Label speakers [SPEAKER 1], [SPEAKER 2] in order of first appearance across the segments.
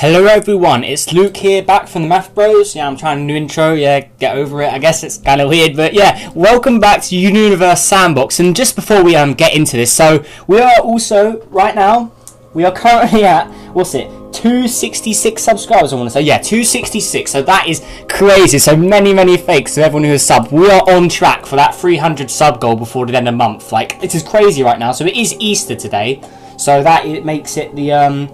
[SPEAKER 1] Hello everyone, it's Luke here, back from the Math Bros. Yeah, I'm trying a new intro, yeah, get over it. I guess it's kind of weird, but yeah, welcome back to Universe Sandbox. And just before we get into this, so we are also, right now, we are currently at, what's it, 266 subscribers, I want to say. Yeah, 266, so that is crazy. So many thanks to everyone who has subbed. We are on track for that 300 sub goal before the end of the month. Like, it is crazy right now. So it is Easter today, so that it makes it the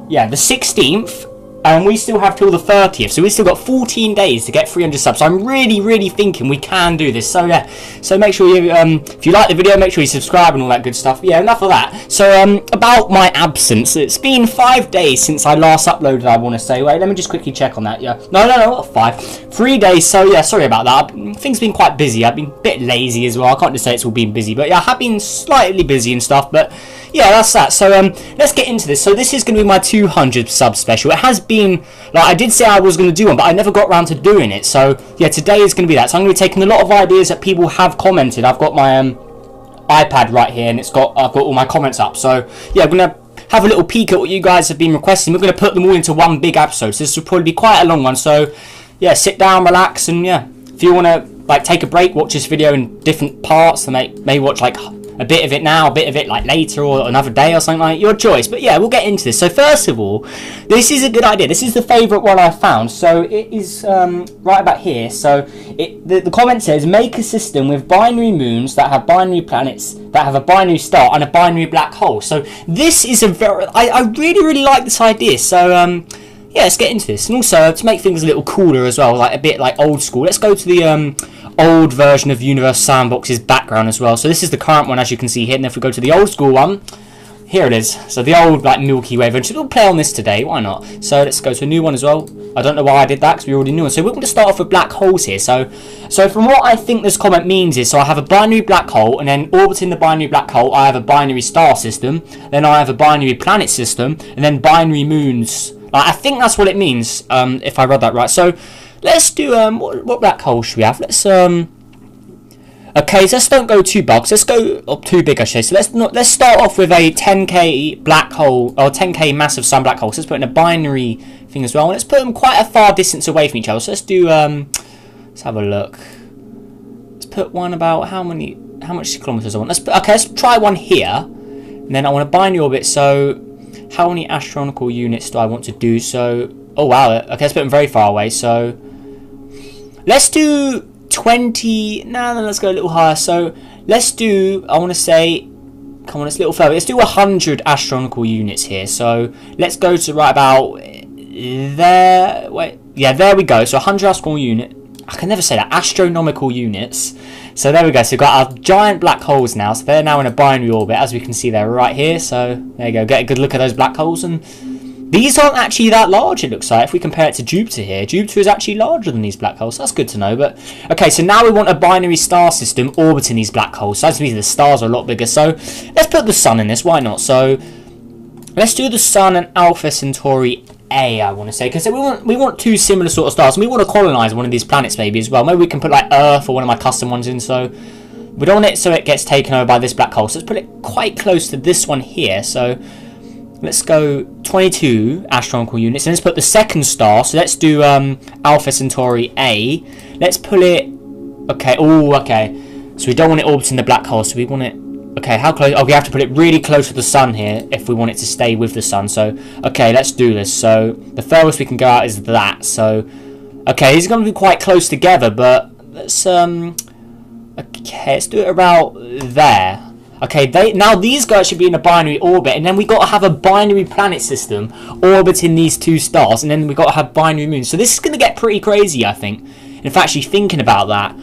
[SPEAKER 1] the 16th, and we still have till the 30th, so we've still got 14 days to get 300 subs. So I'm really thinking we can do this. So yeah, so make sure you if you like the video, make sure you subscribe and all that good stuff. Yeah, enough of that. So about my absence, it's been 5 days since I last uploaded, I want to say. Wait, let me just quickly check on that. Yeah, no, not 5, 3 days. So yeah, sorry about that. Things have been quite busy. I've been a bit lazy as well. I can't just say it's all been busy, but yeah, I have been slightly busy and stuff. But yeah, that's that. So let's get into this. So this is going to be my 200 sub special. It has been, like, I did say I was going to do one, but I never got around to doing it. So yeah, today is going to be that. So I'm going to be taking a lot of ideas that people have commented. I've got my iPad right here, and I've got all my comments up. So yeah, I'm going to have a little peek at what you guys have been requesting. We're going to put them all into one big episode. So this will probably be quite a long one. So yeah, sit down, relax, and yeah, if you want to like take a break, watch this video in different parts, and maybe watch like a bit of it now, a bit of it like later or another day or something, like your choice. But yeah, we'll get into this. So first of all, this is a good idea. This is the favourite one I found. So it is right about here. So the comment says, make a system with binary moons that have binary planets that have a binary star and a binary black hole. So this is a very, I really like this idea. So yeah, let's get into this. And also, to make things a little cooler as well, like a bit like old school, let's go to the old version of Universe Sandbox's background as well. So this is the current one, as you can see here. And if we go to the old school one, here it is. So the old like Milky Way version. We'll play on this today, why not? So let's go to a new one as well. I don't know why I did that, because we already knew one. So we're going to start off with black holes here. So from what I think this comment means is, so I have a binary black hole, and then orbiting the binary black hole, I have a binary star system. Then I have a binary planet system, and then binary moons. I think that's what it means, if I read that right. So let's do what black hole should we have? Let's okay, so let's don't go too big. Let's go up too big, I should say. So let's start off with a 10k black hole, or 10k massive sun black hole. So let's put in a binary thing as well. And let's put them quite a far distance away from each other. So let's do let's have a look. Let's put one about how much kilometers I want. Let's try one here, and then I want a binary orbit. So how many astronomical units do I want to do? So, oh wow, okay, let's put them very far away. So let's do 20. No, let's go a little higher. So let's do, I want to say, come on, it's a little further. Let's do 100 astronomical units here. So let's go to right about there. Wait, yeah, there we go. So 100 astronomical unit. I can never say that, astronomical units. So there we go. So we've got our giant black holes now. So they're now in a binary orbit, as we can see there right here. So there you go. Get a good look at those black holes. And these aren't actually that large, it looks like. If we compare it to Jupiter here, Jupiter is actually larger than these black holes. So that's good to know. But okay, so now we want a binary star system orbiting these black holes. So as we see, the stars are a lot bigger. So let's put the sun in this. Why not? So let's do the sun and Alpha Centauri A, I want to say, because we want two similar sort of stars, and we want to colonize one of these planets maybe as well. Maybe we can put like Earth or one of my custom ones in. So we don't want it so it gets taken over by this black hole. So let's put it quite close to this one here. So let's go 22 astronomical units, and let's put the second star. So let's do Alpha Centauri A. Let's pull it. Okay. Oh, okay. So we don't want it orbiting the black hole. So we want it. Okay, how close? Oh, we have to put it really close to the sun here if we want it to stay with the sun. So, okay, let's do this. So, the furthest we can go out is that. So, okay, these are going to be quite close together, but let's, okay, let's do it about there. Okay, now these guys should be in a binary orbit, and then we got to have a binary planet system orbiting these two stars, and then we got to have binary moons. So, this is going to get pretty crazy, I think. And if actually thinking about that,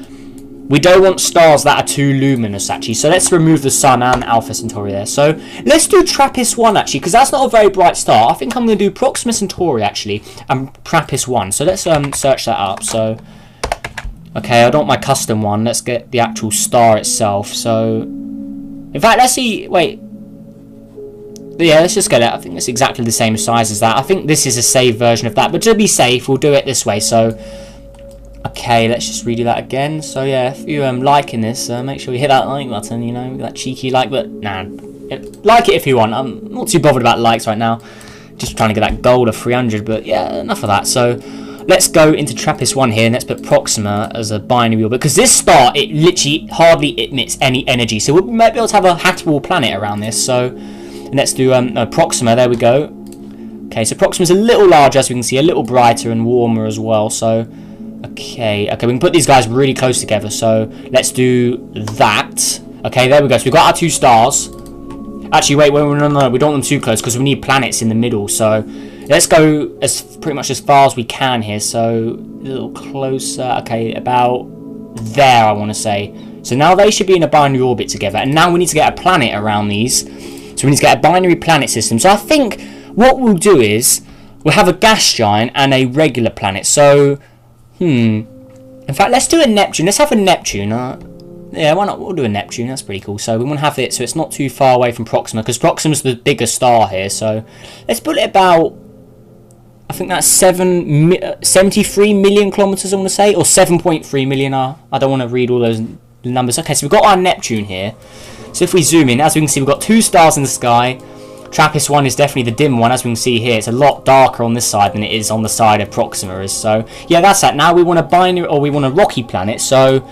[SPEAKER 1] we don't want stars that are too luminous, actually. So let's remove the sun and Alpha Centauri there. So let's do TRAPPIST-1, actually, because that's not a very bright star. I think I'm going to do Proxima Centauri, actually, and TRAPPIST-1. So let's search that up. So, okay, I don't want my custom one. Let's get the actual star itself. So, in fact, let's see. Wait. Yeah, let's just get it. I think it's exactly the same size as that. I think this is a saved version of that. But to be safe, we'll do it this way. So, okay, let's just redo that again. So yeah, if you liking this, make sure you hit that like button, you know, that cheeky like button. Nah, like it if you want. I'm not too bothered about likes right now. just trying to get that gold of 300, but yeah, enough of that. So let's go into TRAPPIST-1 here, and let's put Proxima as a binary orbit, because this star, it literally hardly emits any energy, so we might be able to have a habitable planet around this. So let's do Proxima. There we go. Okay, so Proxima's a little larger, as we can see, a little brighter and warmer as well. So okay, we can put these guys really close together. So let's do that. Okay, there we go. So we've got our 2 stars. Actually, wait, no, we don't want them too close because we need planets in the middle. So let's go pretty much as far as we can here. So a little closer. Okay, about there, I want to say. So now they should be in a binary orbit together. And now we need to get a planet around these. So we need to get a binary planet system. So I think what we'll do is we'll have a gas giant and a regular planet. So, in fact, let's do a Neptune. Let's have a Neptune. Yeah, why not? We'll do a Neptune. That's pretty cool. So we want to have it so it's not too far away from Proxima, because Proxima's the bigger star here. So let's put it about, I think that's 73 million kilometers, I want to say, or 7.3 million. I don't want to read all those numbers. Okay, so we've got our Neptune here. So if we zoom in, as we can see, we've got 2 stars in the sky. TRAPPIST-1 is definitely the dim one, as we can see here. It's a lot darker on this side than it is on the side of Proxima is. So yeah, that's that. Now we want a binary, or we want a rocky planet. So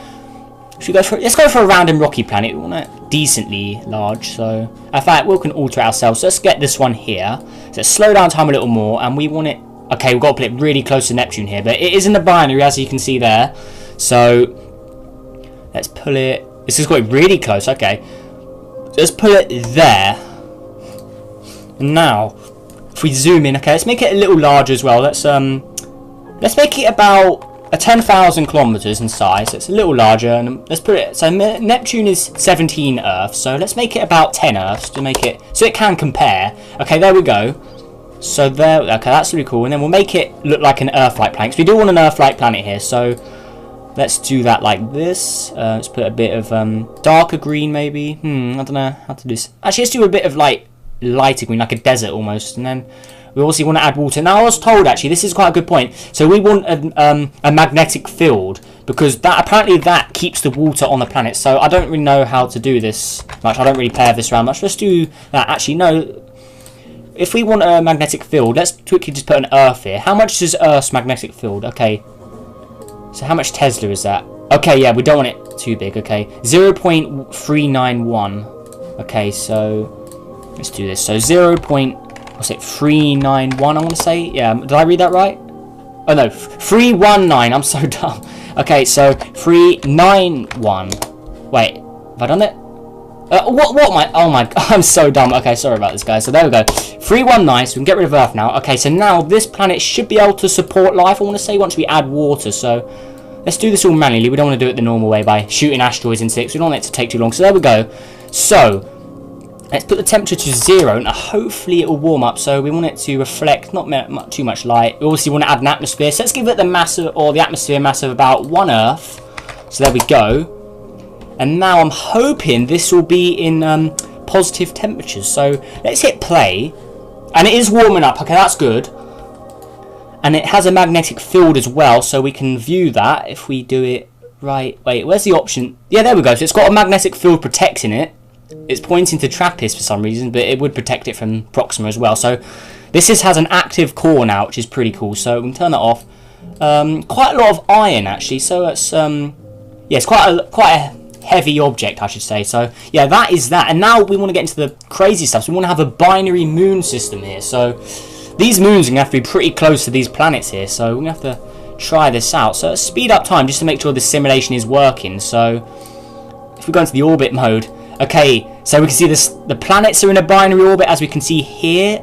[SPEAKER 1] let's go for a random rocky planet. We want it decently large. So in fact, we can alter it ourselves. So let's get this one here. So let's slow down time a little more, and we want it. Okay, we've got to put it really close to Neptune here, but it is in the binary, as you can see there. So let's pull it. This has got it really close. Okay, so let's pull it there. And now, if we zoom in, okay, let's make it a little larger as well. Let's make it about 10,000 kilometers in size. So it's a little larger, and let's put it. So Neptune is 17 Earths, so let's make it about 10 Earths to make it so it can compare. Okay, there we go. So there. Okay, that's really cool. And then we'll make it look like an Earth-like planet. So we do want an Earth-like planet here. So let's do that like this. Let's put a bit of darker green, maybe. I don't know how to do this. Actually, let's do a bit of like lighter green, like a desert almost, and then we also want to add water. Now I was told, actually, this is quite a good point, so we want a magnetic field, because that apparently that keeps the water on the planet. So I don't really know how to do this much. I don't really play this around much. Let's do that. Actually, no, if we want a magnetic field, let's quickly just put an Earth here. How much is Earth's magnetic field? Okay, so how much Tesla is that? Okay, yeah, we don't want it too big. Okay, 0.391. okay, so let's do this. So 0.391, I want to say. Yeah, did I read that right? Oh no, 319. I'm so dumb. Okay, so 391. Wait, have I done it? What am I? Oh my, I'm so dumb. Okay, sorry about this, guys. So there we go. 319. So we can get rid of Earth now. Okay, so now this planet should be able to support life, I want to say, once we add water. So let's do this all manually. We don't want to do it the normal way by shooting asteroids into it. We don't want it to take too long. So there we go. So let's put the temperature to 0, and hopefully it will warm up. So we want it to reflect not too much light. We obviously want to add an atmosphere. So let's give it the mass or the atmosphere mass of about 1 Earth. So there we go. And now I'm hoping this will be in positive temperatures. So let's hit play. And it is warming up. Okay, that's good. And it has a magnetic field as well, so we can view that if we do it right. Wait, where's the option? Yeah, there we go. So it's got a magnetic field protecting it. It's pointing to TRAPPIST for some reason, but it would protect it from Proxima as well. So this has an active core now, which is pretty cool. So we can turn that off. Quite a lot of iron actually. So it's yeah, it's quite a heavy object, I should say. So yeah, that is that. And now we want to get into the crazy stuff. So we want to have a binary moon system here. So these moons are going to have to be pretty close to these planets here. So we're going to have to try this out. So let's speed up time just to make sure the simulation is working. So if we go into the orbit mode. Okay, so we can see this. The planets are in a binary orbit, as we can see here.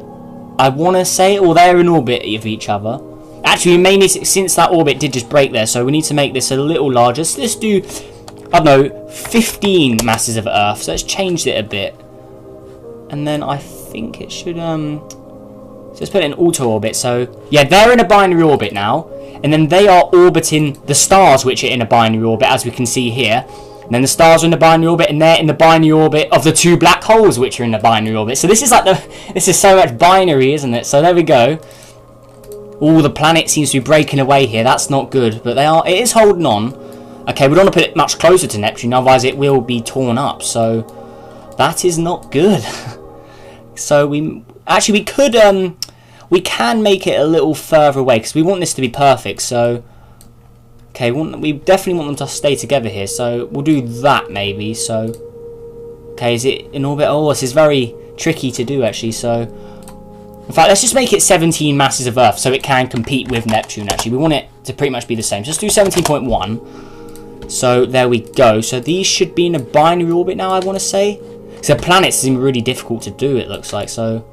[SPEAKER 1] I want to say, or they're in orbit of each other. Actually, mainly since that orbit did just break there, so we need to make this a little larger. So let's do, I don't know, 15 masses of Earth. So let's change it a bit, and then I think it should so let's put it in auto orbit. So yeah, they're in a binary orbit now, and then they are orbiting the stars, which are in a binary orbit, as we can see here. And then the stars are in the binary orbit, and they're in the binary orbit of the 2 black holes, which are in the binary orbit. So this is like this is so much binary, isn't it? So there we go. All the planet seems to be breaking away here. That's not good, but it is holding on. Okay, we don't want to put it much closer to Neptune, otherwise it will be torn up. So that is not good. So we could we can make it a little further away because we want this to be perfect. So, okay, we definitely want them to stay together here. So we'll do that maybe. So, okay, is it in orbit? Oh, this is very tricky to do actually. So, in fact, let's just make it 17 masses of Earth so it can compete with Neptune. Actually, we want it to pretty much be the same. So let's do 17.1. So there we go. So these should be in a binary orbit now, I want to say. So planets seem really difficult to do, it looks like. So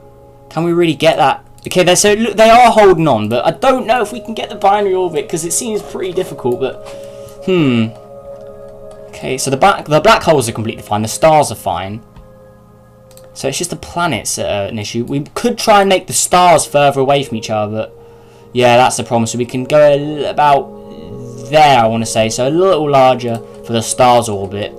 [SPEAKER 1] can we really get that? Okay, they are holding on, but I don't know if we can get the binary orbit because it seems pretty difficult. But okay, so the black holes are completely fine. The stars are fine. So it's just the planets that are an issue. We could try and make the stars further away from each other, but yeah, that's the problem. So we can go about there, I want to say. So a little larger for the stars orbit.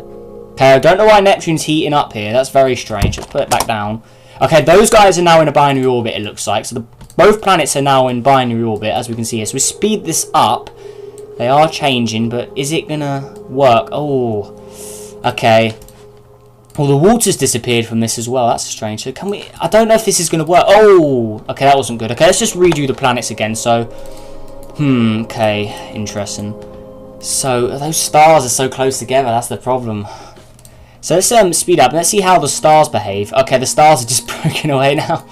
[SPEAKER 1] Okay, I don't know why Neptune's heating up here. That's very strange. Let's put it back down. Okay, those guys are now in a binary orbit, it looks like. So both planets are now in binary orbit, as we can see here. So we speed this up. They are changing, but is it going to work? Oh, okay. Well, the water's disappeared from this as well. That's strange. So can we... I don't know if this is going to work. Oh, okay, that wasn't good. Okay, let's just redo the planets again. So, okay, interesting. So, those stars are so close together. That's the problem. So let's speed up. Let's see how the stars behave. Okay, the stars are just broken away now.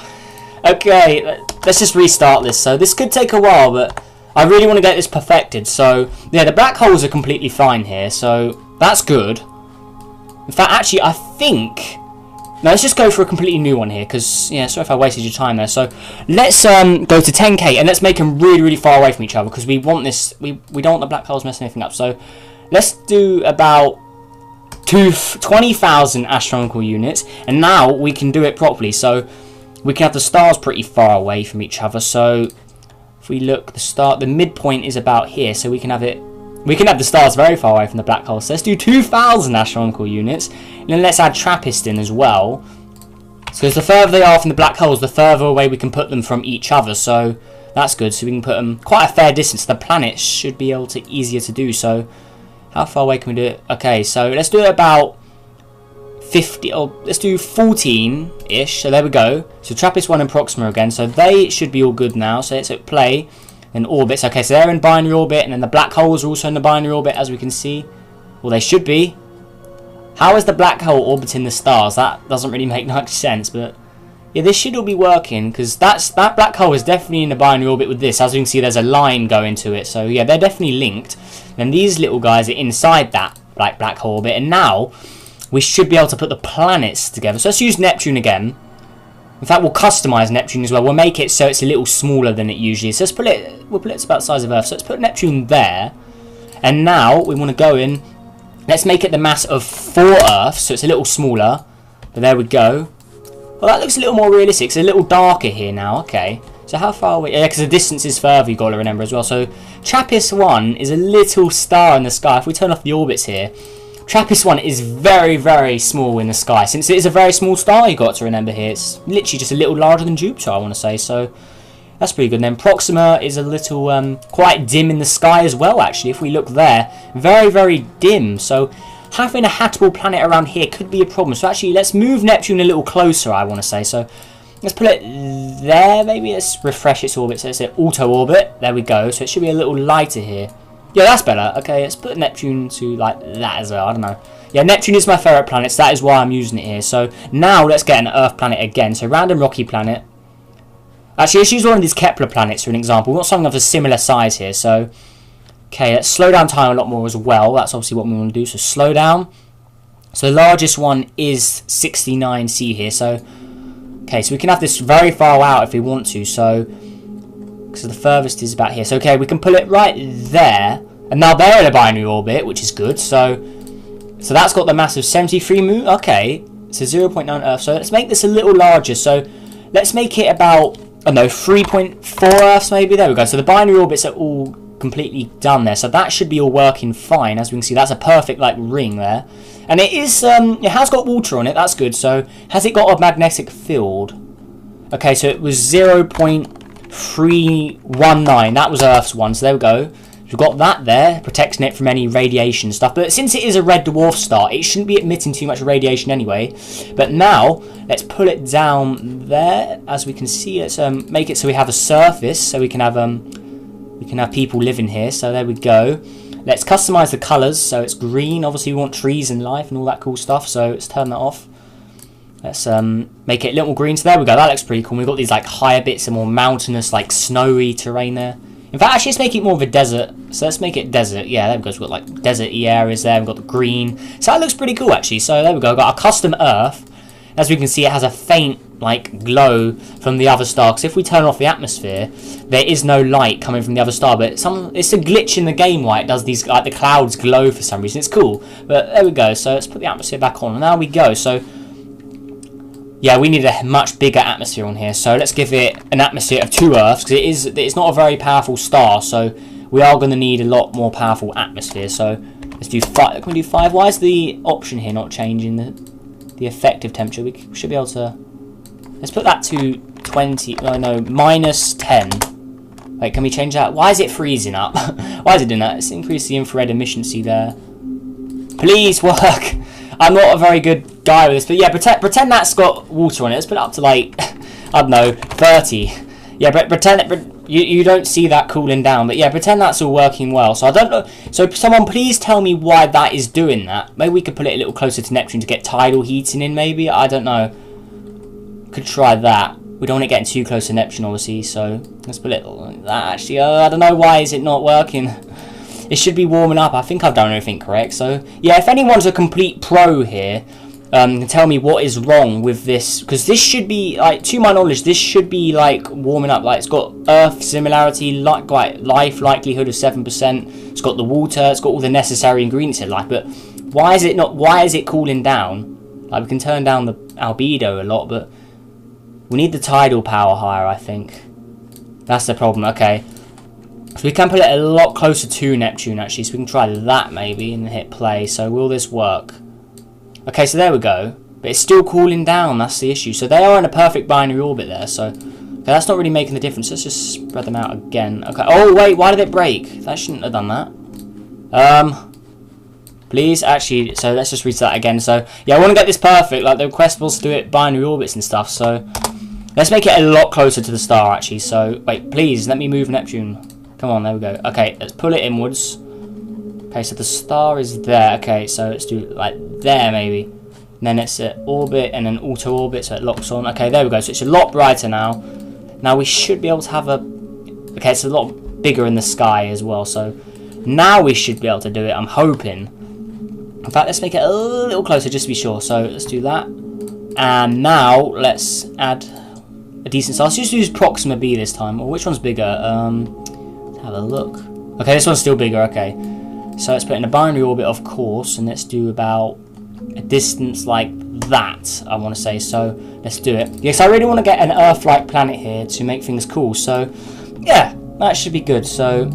[SPEAKER 1] Okay, let's just restart this. So this could take a while, but I really want to get this perfected. So yeah, the black holes are completely fine here. So that's good. In fact, actually, I think... Now let's just go for a completely new one here, because yeah, sorry if I wasted your time there. So let's go to 10k and let's make them really, really far away from each other, because we want this. We don't want the black holes messing anything up. So let's do about 20,000 astronomical units, and now we can do it properly. So we can have the stars pretty far away from each other. So if we look, the midpoint is about here, so we can have the stars very far away from the black hole. So let's do 2,000 astronomical units, and then let's add TRAPPIST in as well. So the further they are from the black holes, the further away we can put them from each other. So that's good. So we can put them quite a fair distance. The planets should be able to easier to do. So how far away can we do it? Okay, so let's do it about 50, or let's do 14-ish. So there we go. So TRAPPIST-1 and Proxima again. So they should be all good now. So let's hit play. And orbits. Okay, so they're in binary orbit, and then the black holes are also in the binary orbit, as we can see. Well, they should be. How is the black hole orbiting the stars? That doesn't really make much sense, but yeah, this should all be working, because that black hole is definitely in a binary orbit with this. As you can see, there's a line going to it, so yeah, they're definitely linked. And these little guys are inside that black hole orbit, and now we should be able to put the planets together. So let's use Neptune again. In fact, we'll customize Neptune as well. We'll make it so it's a little smaller than it usually is. So we'll put it to about the size of Earth. So let's put Neptune there. And now we want to go in. Let's make it the mass of 4 Earths, so it's a little smaller. But there we go. Well, that looks a little more realistic. It's a little darker here now. Okay. So how far away? Yeah, because the distance is further, you've got to remember as well. So TRAPPIST-1 is a little star in the sky. If we turn off the orbits here, TRAPPIST-1 is very, very small in the sky. Since it is a very small star, you've got to remember here, it's literally just a little larger than Jupiter, I want to say. So that's pretty good. And then Proxima is a little quite dim in the sky as well, actually. If we look there, very, very dim. So having a habitable planet around here could be a problem. So actually, let's move Neptune a little closer, I want to say. So let's put it there, maybe. Let's refresh its orbit. So it's an auto orbit. There we go. So it should be a little lighter here. Yeah, that's better. Okay, let's put Neptune to like that as well. I don't know. Yeah, Neptune is my favourite planet, so that is why I'm using it here. So now let's get an Earth planet again. So random rocky planet. Actually, let's use one of these Kepler planets for an example. We want something of a similar size here. So, okay, let's slow down time a lot more as well. That's obviously what we want to do. So slow down. So the largest one is 69C here. So, okay, so we can have this very far out if we want to. So the furthest is about here. So okay, we can pull it right there, and now they're in a binary orbit, which is good. So that's got the mass of 73 moon. Okay, so 0.9 Earth. So let's make this a little larger. So let's make it about, I don't know, 3.4 Earths maybe. There we go. So the binary orbits are all completely done there. So that should be all working fine. As we can see, that's a perfect like ring there, and it is. It has got water on it. That's good. So has it got a magnetic field? Okay, so it was 0.319. That was Earth's one. So there we go. we've got that there, protecting it from any radiation stuff. But since it is a red dwarf star, it shouldn't be emitting too much radiation anyway. But now, let's pull it down there. As we can see, let's make it so we have a surface, so we can have people living here. So there we go. Let's customize the colors, so it's green. Obviously, we want trees and life and all that cool stuff, so let's turn that off. Let's make it a little more green. So there we go. That looks pretty cool. We've got these like higher bits and more mountainous, like snowy terrain there. In fact, actually, let's make it more of a desert. So let's make it desert. Yeah, there we go. We've got like desert-y areas there. We've got the green. So that looks pretty cool, actually. So there we go. We've got our custom Earth. As we can see, it has a faint like glow from the other star. Because if we turn off the atmosphere, there is no light coming from the other star. But it's a glitch in the game why it does these, like the clouds glow for some reason. It's cool. But there we go. So let's put the atmosphere back on. And there we go. So yeah, we need a much bigger atmosphere on here. So let's give it an atmosphere of 2 Earths, because it's not a very powerful star. So we are going to need a lot more powerful atmosphere. So let's do 5. Can we do 5? Why is the option here not changing the effective temperature? We should be able to. Let's put that to 20. Oh no, minus 10. Wait, can we change that? Why is it freezing up? Why is it doing that? Let's increase the infrared emissions there. Please work. I'm not a very good guy with this, but yeah, pretend that's got water on it. Let's put it up to like, I don't know, 30. Yeah, but pretend you don't see that cooling down, but yeah, pretend that's all working well. So I don't know. So someone please tell me why that is doing that. Maybe we could put it a little closer to Neptune to get tidal heating in. Maybe, I don't know. Could try that. We don't want it getting too close to Neptune, obviously. So let's put it like that. Actually, I don't know why is it not working. It should be warming up. I think I've done everything correct. So yeah, if anyone's a complete pro here, tell me what is wrong with this, because this should be, like, to my knowledge, this should be like warming up. Like, it's got Earth similarity, like life likelihood of 7%. It's got the water. It's got all the necessary ingredients in life. But why is it not? Why is it cooling down? Like, we can turn down the albedo a lot, but we need the tidal power higher. I think that's the problem. Okay. So we can put it a lot closer to Neptune, actually, so we can try that maybe and hit play. So will this work? Okay, so there we go. But it's still cooling down, that's the issue. So they are in a perfect binary orbit there, so okay, that's not really making the difference. Let's just spread them out again. Okay, oh wait, why did it break? That shouldn't have done that. Please, actually, so let's just read that again. So yeah, I want to get this perfect. Like, the request was to do it binary orbits and stuff, so let's make it a lot closer to the star, actually. So wait, please, let me move Neptune. Come on, there we go. Okay, let's pull it inwards. Okay, so the star is there. Okay, so let's do it like there maybe. And then it's at orbit and then auto orbit, so it locks on. Okay, there we go. So it's a lot brighter now. Now we should be able to have a. Okay, it's a lot bigger in the sky as well. So now we should be able to do it. I'm hoping. In fact, let's make it a little closer just to be sure. So let's do that. And now let's add a decent size. Let's just use Proxima B this time. Or which one's bigger? Have a look. Okay, this one's still bigger. Okay, so let's put it in a binary orbit, of course, and let's do about a distance like that, I want to say. So let's do it. Yes, I really want to get an Earth-like planet here to make things cool. So yeah, that should be good. So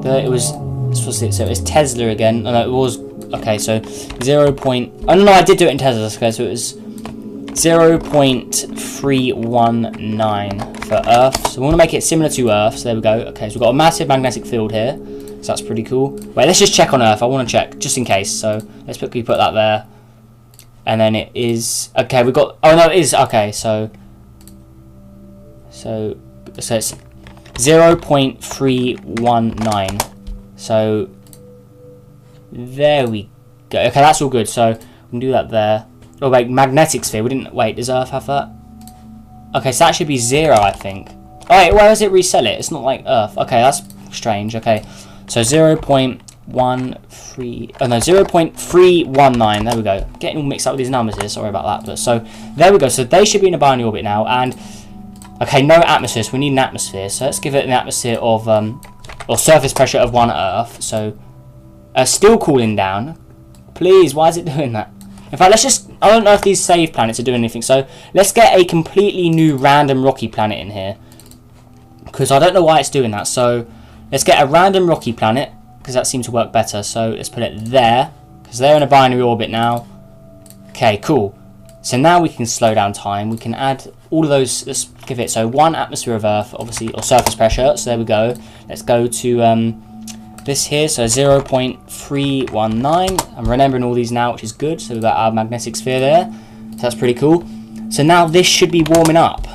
[SPEAKER 1] it was. So it was Tesla again. Oh, no, it was. Okay, so 0. Oh no, I did do it in Tesla. Okay, so it was 0.319 for Earth. So we want to make it similar to Earth. So there we go. Okay, so we've got a massive magnetic field here. So that's pretty cool. Wait, let's just check on Earth. I want to check just in case. So let's quickly put that there. And then it is. Okay, we've got. Oh no, it is. Okay, so it's 0.319. So there we go. Okay, that's all good. So we can do that there. Oh wait, magnetic sphere. We didn't. Wait, does Earth have that? Okay, so that should be 0, I think. Oh wait, where does it reset it? It's not like Earth. Okay, that's strange. Okay, so 0.13. Oh no, 0.319. There we go. Getting all mixed up with these numbers here. Sorry about that. But so there we go. So they should be in a binary orbit now. And okay, no atmosphere. So we need an atmosphere. So let's give it an atmosphere of or surface pressure of 1 Earth. So still cooling down. Please, why is it doing that? In fact, let's just. I don't know if these save planets are doing anything. So let's get a completely new random rocky planet in here, because I don't know why it's doing that. So let's get a random rocky planet, because that seems to work better. So let's put it there, because they're in a binary orbit now. Okay, cool. So now we can slow down time. We can add all of those. Let's give it 1 atmosphere of Earth, obviously, or surface pressure. So there we go. Let's go to this here, so 0.319. I'm remembering all these now, which is good. So we've got our magnetic sphere there. So that's pretty cool. So now this should be warming up.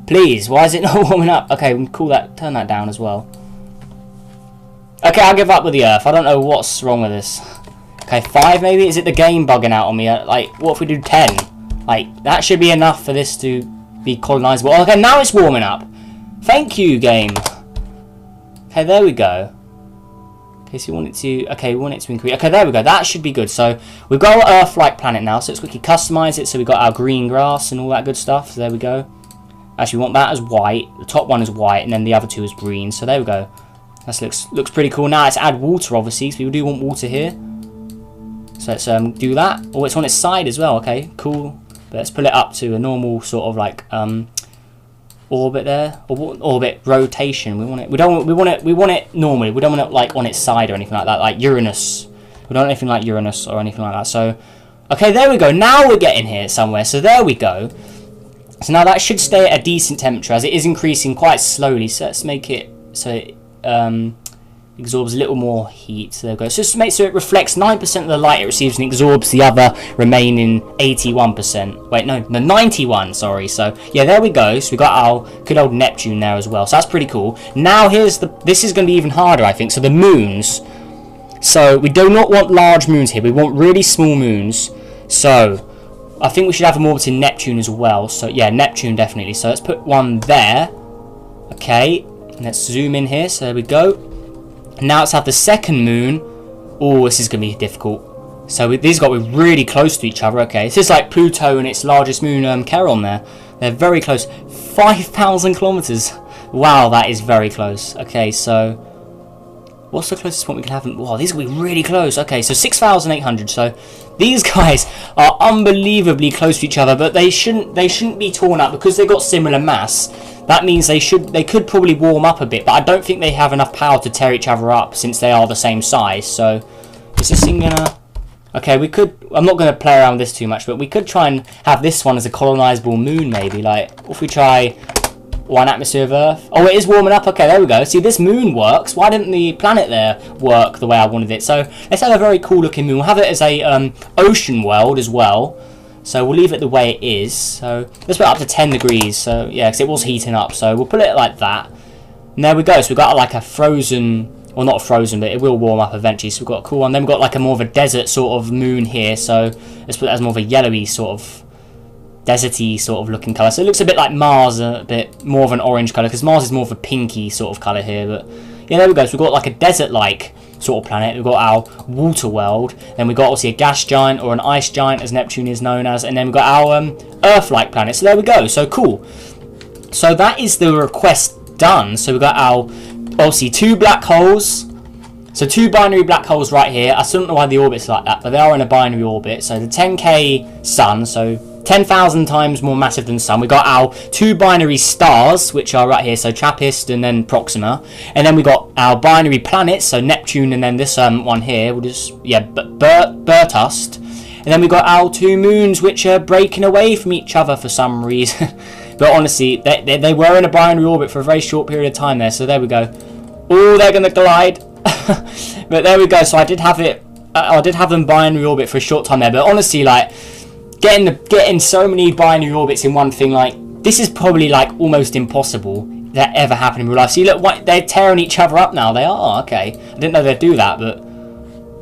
[SPEAKER 1] Please, why is it not warming up? Okay, we can cool that, turn that down as well. Okay, I'll give up with the Earth. I don't know what's wrong with this. Okay, 5 maybe? Is it the game bugging out on me? Like, what if we do 10? Like, that should be enough for this to be colonisable. Okay, now it's warming up. Thank you, game. Okay, there we go. Okay, so we want it to... Okay, we want it to increase... Okay, there we go. That should be good. So, we've got our Earth-like planet now. So, let's quickly customise it. So, we've got our green grass and all that good stuff. So, there we go. Actually, we want that as white. The top one is white, and then the other two is green. So, there we go. That looks pretty cool. Now, let's add water, obviously. So, we do want water here. So, let's do that. Oh, it's on its side as well. Okay, cool. But let's pull it up to a normal sort of like... orbit there, or orbit rotation. We want it normally. We don't want it like on its side or anything like that, like Uranus. We don't want anything like Uranus or anything like that. So, okay, there we go. Now we're getting here somewhere. So there we go. So now that should stay at a decent temperature as it is increasing quite slowly. So let's make it so it absorbs a little more heat. So there we go. So just make sure it reflects 9% of the light it receives and absorbs the other remaining 81%. Wait, no, 91, sorry. So yeah, there we go. So we got our good old Neptune there as well. So that's pretty cool. Now this is going to be even harder, I think. So the moons. So we do not want large moons here. We want really small moons. So I think we should have them orbiting Neptune as well. So yeah, Neptune definitely. So let's put one there. Okay, let's zoom in here. So there we go. Now let's have the second moon. Oh, this is going to be difficult. So these got to be really close to each other. Okay, this is like Pluto and its largest moon, Charon there. They're very close. 5,000 kilometers. Wow, that is very close. Okay, so what's the closest point we can have? Wow, these will be really close. Okay, so 6,800. So these guys are unbelievably close to each other, but they shouldn't be torn up because they've got similar mass. That means they could probably warm up a bit, but I don't think they have enough power to tear each other up since they are the same size. So is this thing gonna... Okay, we could... I'm not going to play around with this too much, but we could try and have this one as a colonizable moon, maybe. Like, if we try 1 atmosphere of Earth... Oh, it is warming up. Okay, there we go. See, this moon works. Why didn't the planet there work the way I wanted it? So let's have a very cool looking moon. We'll have it as a ocean world as well. So we'll leave it the way it is. So let's put it up to 10 degrees. So yeah, because it was heating up. So we'll put it like that. And there we go. So we've got like a frozen, well not frozen, but it will warm up eventually. So we've got a cool one. Then we've got like a more of a desert sort of moon here. So let's put that as more of a yellowy sort of deserty sort of looking colour. So it looks a bit like Mars, a bit more of an orange colour. Because Mars is more of a pinky sort of colour here. But yeah, there we go. So we've got like a desert-like sort of planet. We've got our water world, then we've got obviously a gas giant or an ice giant as Neptune is known as, and then we've got our Earth-like planet. So there we go. So cool. So that is the request done. So we've got our obviously 2 black holes. So 2 binary black holes right here. I still don't know why the orbit's like that, but they are in a binary orbit. So the 10K sun, so 10,000 times more massive than the sun. We've got our 2 binary stars, which are right here, so TRAPPIST and then Proxima. And then we got our binary planets, so Neptune and then this one here, we'll just, yeah, Bertust. And then we got our 2 moons, which are breaking away from each other for some reason. But honestly, they were in a binary orbit for a very short period of time there, so there we go. Oh, they're going to collide. But there we go, so I did have them binary orbit for a short time there, but honestly, like, getting so many binary orbits in one thing, like, this is probably like almost impossible that ever happened in real life. See, look, they're tearing each other up now. They are, okay. I didn't know they'd do that, but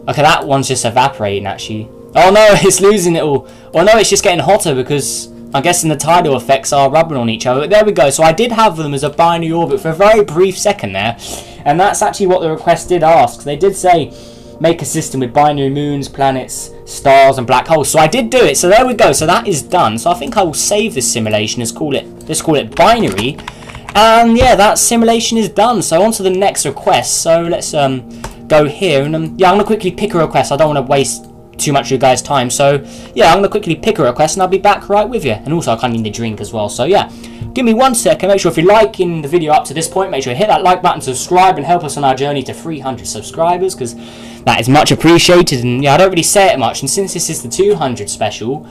[SPEAKER 1] okay, that one's just evaporating actually. Oh no, it's losing it all. Well, no, it's just getting hotter because I'm guessing the tidal effects are rubbing on each other. But there we go. So I did have them as a binary orbit for a very brief second there, and that's actually what the request did ask. They did say make a system with binary moons, planets, stars and black holes. So I did do it. So there we go. So that is done. So I think I will save this simulation. Let's call it binary. And yeah, that simulation is done. So on to the next request. So let's go here and yeah, I'm gonna quickly pick a request. I don't want to waste too much of you guys' time. So yeah, I'm gonna quickly pick a request and I'll be back right with you. And also I kind of need a drink as well. So yeah, give me 1 second. Make sure if you're liking the video up to this point, make sure you hit that like button, subscribe, and help us on our journey to 300 subscribers, because that is much appreciated. And yeah, I don't really say it much, and since this is the 200 special,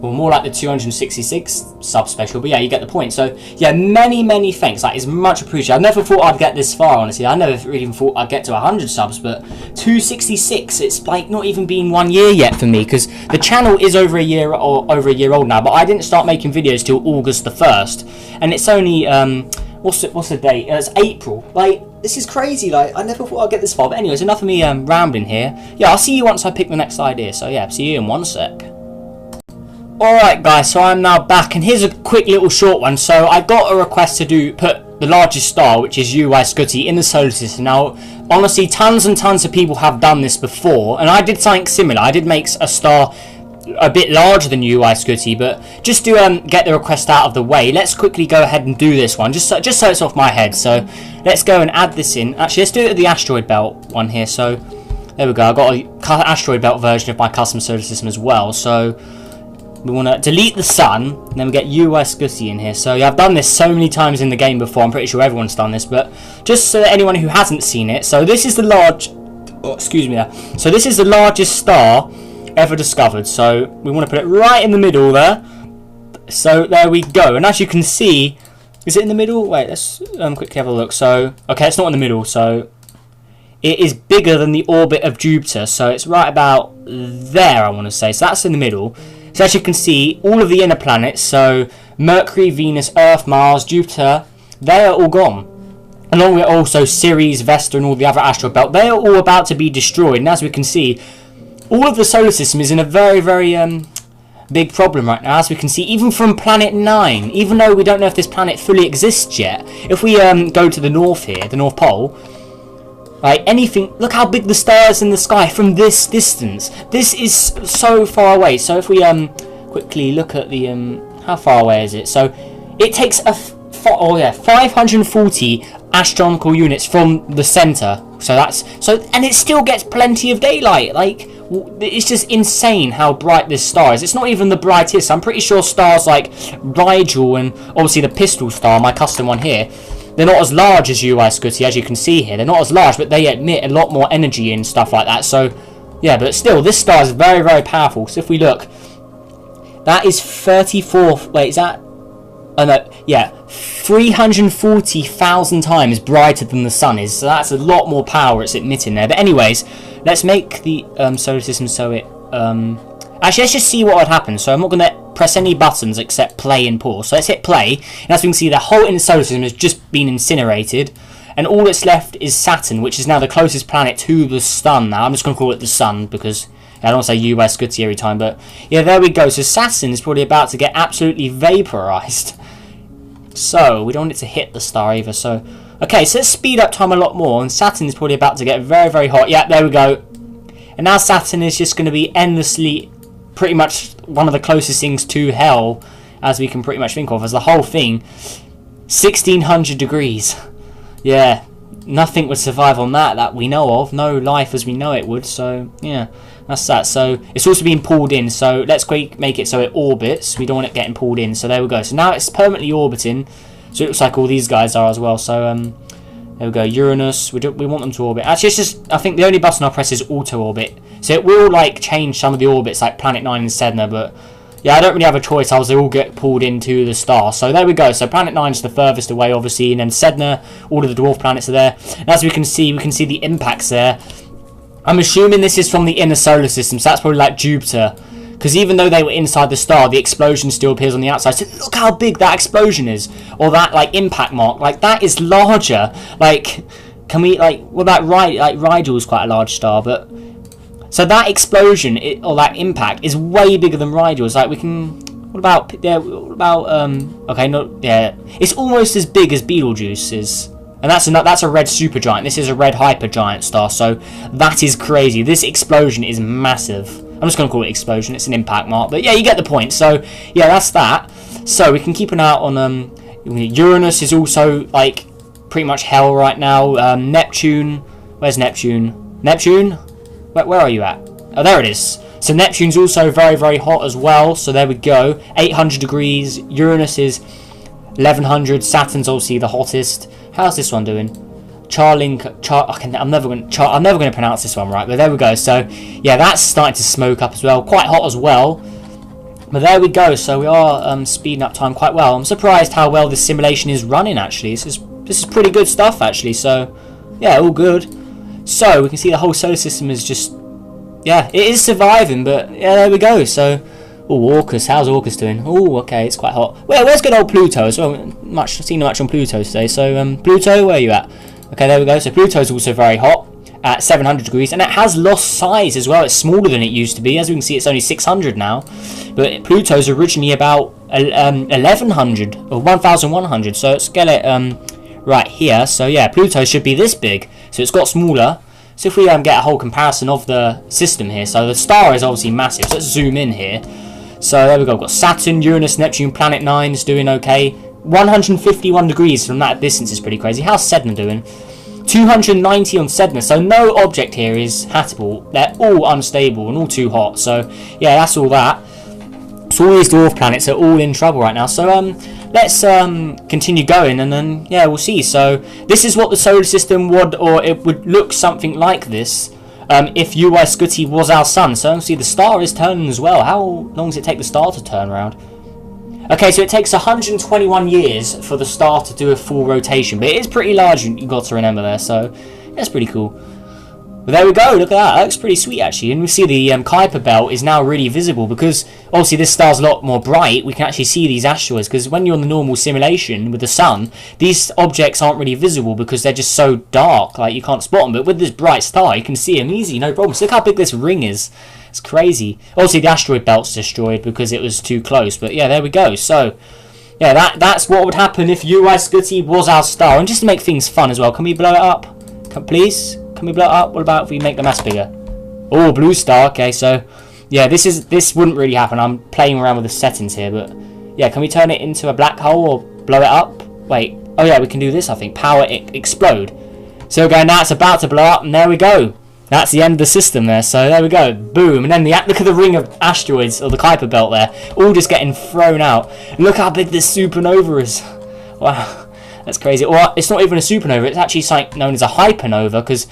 [SPEAKER 1] Well, more like the 266 sub special, but yeah, you get the point. So yeah, many thanks. That is much appreciated. I never thought I'd get this far, honestly. I never even thought I'd get to 100 subs, but 266, it's like not even been 1 year yet for me, because the channel is over a year old now, but I didn't start making videos till August the 1st, and it's only what's the date? It's April. Like, this is crazy. Like, I never thought I'd get this far. But anyways, enough of me rambling here. Yeah, I'll see you once I pick the next idea. So yeah, see you in 1 sec. Alright guys, so I'm now back, and here's a quick little short one. So I got a request to put the largest star, which is UI Scutty, in the solar system. Now, honestly, tons and tons of people have done this before, and I did something similar. I did make a star a bit larger than UI Scutty, but just to get the request out of the way, let's quickly go ahead and do this one, just so it's off my head. So let's go and add this in. Actually, let's do it with the asteroid belt one here. So there we go. I've got an asteroid belt version of my custom solar system as well. So we want to delete the sun, and then we get UI Scutty in here. So yeah, I've done this so many times in the game before. I'm pretty sure everyone's done this, but just so that anyone who hasn't seen it. So this is the So this is the largest star ever discovered. So we want to put it right in the middle there. So there we go. And as you can see, is it in the middle? Wait, let's quickly have a look. So okay, it's not in the middle. So it is bigger than the orbit of Jupiter. So it's right about there, I want to say. So that's in the middle. So as you can see, all of the inner planets, so Mercury, Venus, Earth, Mars, Jupiter, they are all gone. Along with also Ceres, Vesta, and all the other asteroid belt, they are all about to be destroyed. And as we can see, all of the solar system is in a very big problem right now. As we can see, even from planet 9, even though we don't know if this planet fully exists yet, if we go to the north here, the North Pole, like anything, look how big the stars in the sky from this distance. This is so far away. So if we quickly look at the how far away is it? So it takes 540 astronomical units from the center. So and it still gets plenty of daylight. Like, it's just insane how bright this star is. It's not even the brightest. I'm pretty sure stars like Rigel and obviously the Pistol Star, my custom one here, they're not as large as UI Scutty, as you can see here. They're not as large, but they emit a lot more energy and stuff like that. So, yeah, but still, this star is very powerful. So if we look, that is 34... Wait, is that... Oh, no, yeah, 340,000 times brighter than the sun is. So that's a lot more power it's emitting there. But anyways, let's make the solar system so it... Actually, let's just see what would happen. So I'm not going to press any buttons except play and pause. So let's hit play, and as we can see, the whole inner solar system has just been incinerated, and all that's left is Saturn, which is now the closest planet to the sun now. I'm just going to call it the sun because I don't want to say UI Scutty every time, but yeah, there we go. So Saturn is probably about to get absolutely vaporized. So we don't want it to hit the star either. So okay, so let's speed up time a lot more, and Saturn is probably about to get very hot. Yeah, there we go. And now Saturn is just going to be endlessly, pretty much one of the closest things to hell as we can pretty much think of, as the whole thing 1600 degrees. Yeah, nothing would survive on that we know of. No life as we know it would. So yeah, that's that. So it's also being pulled in, so let's make it so it orbits. We don't want it getting pulled in. So there we go. So now it's permanently orbiting, so it looks like all these guys are as well. So there we go. Uranus, we want them to orbit. Actually, it's just, I think the only button I'll press is auto orbit, so it will like change some of the orbits like Planet 9 and Sedna, but yeah, I don't really have a choice, as they all get pulled into the star. So there we go. So Planet 9 is the furthest away, obviously, and then Sedna, all of the dwarf planets are there. And as we can see the impacts there. I'm assuming this is from the inner solar system, so that's probably like Jupiter, because even though they were inside the star, the explosion still appears on the outside. So look how big that explosion is, or that like impact mark. Like, that is larger. Like, can we like, well, that Rigel is quite a large star, but so that explosion or that impact is way bigger than Rigel. It's like, we can, what about okay, no, yeah, it's almost as big as Betelgeuse is. And that's a red supergiant. This is a red hypergiant star, so that is crazy. This explosion is massive. I'm just going to call it explosion. It's an impact mark, but yeah, you get the point. So yeah, that's that. So we can keep an eye out on Uranus is also like pretty much hell right now. Neptune, where's Neptune? Neptune, where are you at? Oh, there it is. So Neptune's also very hot as well. So there we go. 800 degrees. Uranus is 1100. Saturn's obviously the hottest. How's this one doing? I'm never going to pronounce this one right, but there we go. So yeah, that's starting to smoke up as well. Quite hot as well. But there we go. So we are speeding up time quite well. I'm surprised how well this simulation is running. Actually, this is pretty good stuff. Actually, so yeah, all good. So we can see the whole solar system is just, yeah, it is surviving. But yeah, there we go. So. Oh, Orcus, how's Orcus doing? Oh, okay, it's quite hot. Well, where's good old Pluto as well? Seen much on Pluto today. So, Pluto, where are you at? Okay, there we go. So, Pluto's also very hot at 700 degrees, and it has lost size as well. It's smaller than it used to be. As we can see, it's only 600 now. But Pluto's originally about 1100 or 1100. So, let's get it right here. So, yeah, Pluto should be this big. So, it's got smaller. So, if we get a whole comparison of the system here. So, the star is obviously massive. So, let's zoom in here. So there we go, we've got Saturn, Uranus, Neptune, Planet 9 is doing okay. 151 degrees from that distance is pretty crazy. How's Sedna doing? 290 on Sedna, so no object here is habitable. They're all unstable and all too hot. So yeah, that's all that. So all these dwarf planets are all in trouble right now. So let's continue going and then yeah, we'll see. So this is what the solar system would, or it would look something like this. If UY Scuti was our sun. So see the star is turning as well. How long does it take the star to turn around? Okay, so it takes 121 years for the star to do a full rotation, but it is pretty large, you've got to remember there, so that's pretty cool. But there we go, look at that, that looks pretty sweet actually. And we see the Kuiper belt is now really visible because obviously this star's a lot more bright. We can actually see these asteroids because when you're on the normal simulation with the sun, these objects aren't really visible because they're just so dark, like you can't spot them. But with this bright star, you can see them easy, no problem. So look how big this ring is. It's crazy. Obviously the asteroid belt's destroyed because it was too close. But yeah, there we go. So yeah, that's what would happen if UY Scuti was our star. And just to make things fun as well, can we blow it up? Please? Can we blow it up? What about if we make the mass bigger? Oh, blue star. Okay, so yeah, this wouldn't really happen. I'm playing around with the settings here, but yeah, can we turn it into a black hole or blow it up? Wait. Oh yeah, we can do this. I think power explode. So we're going now. It's about to blow up, and there we go. That's the end of the system there. So there we go. Boom. And then look at the ring of asteroids or the Kuiper belt there, all just getting thrown out. Look how big this supernova is. Wow. That's crazy. Or it's not even a supernova. It's actually something known as a hypernova because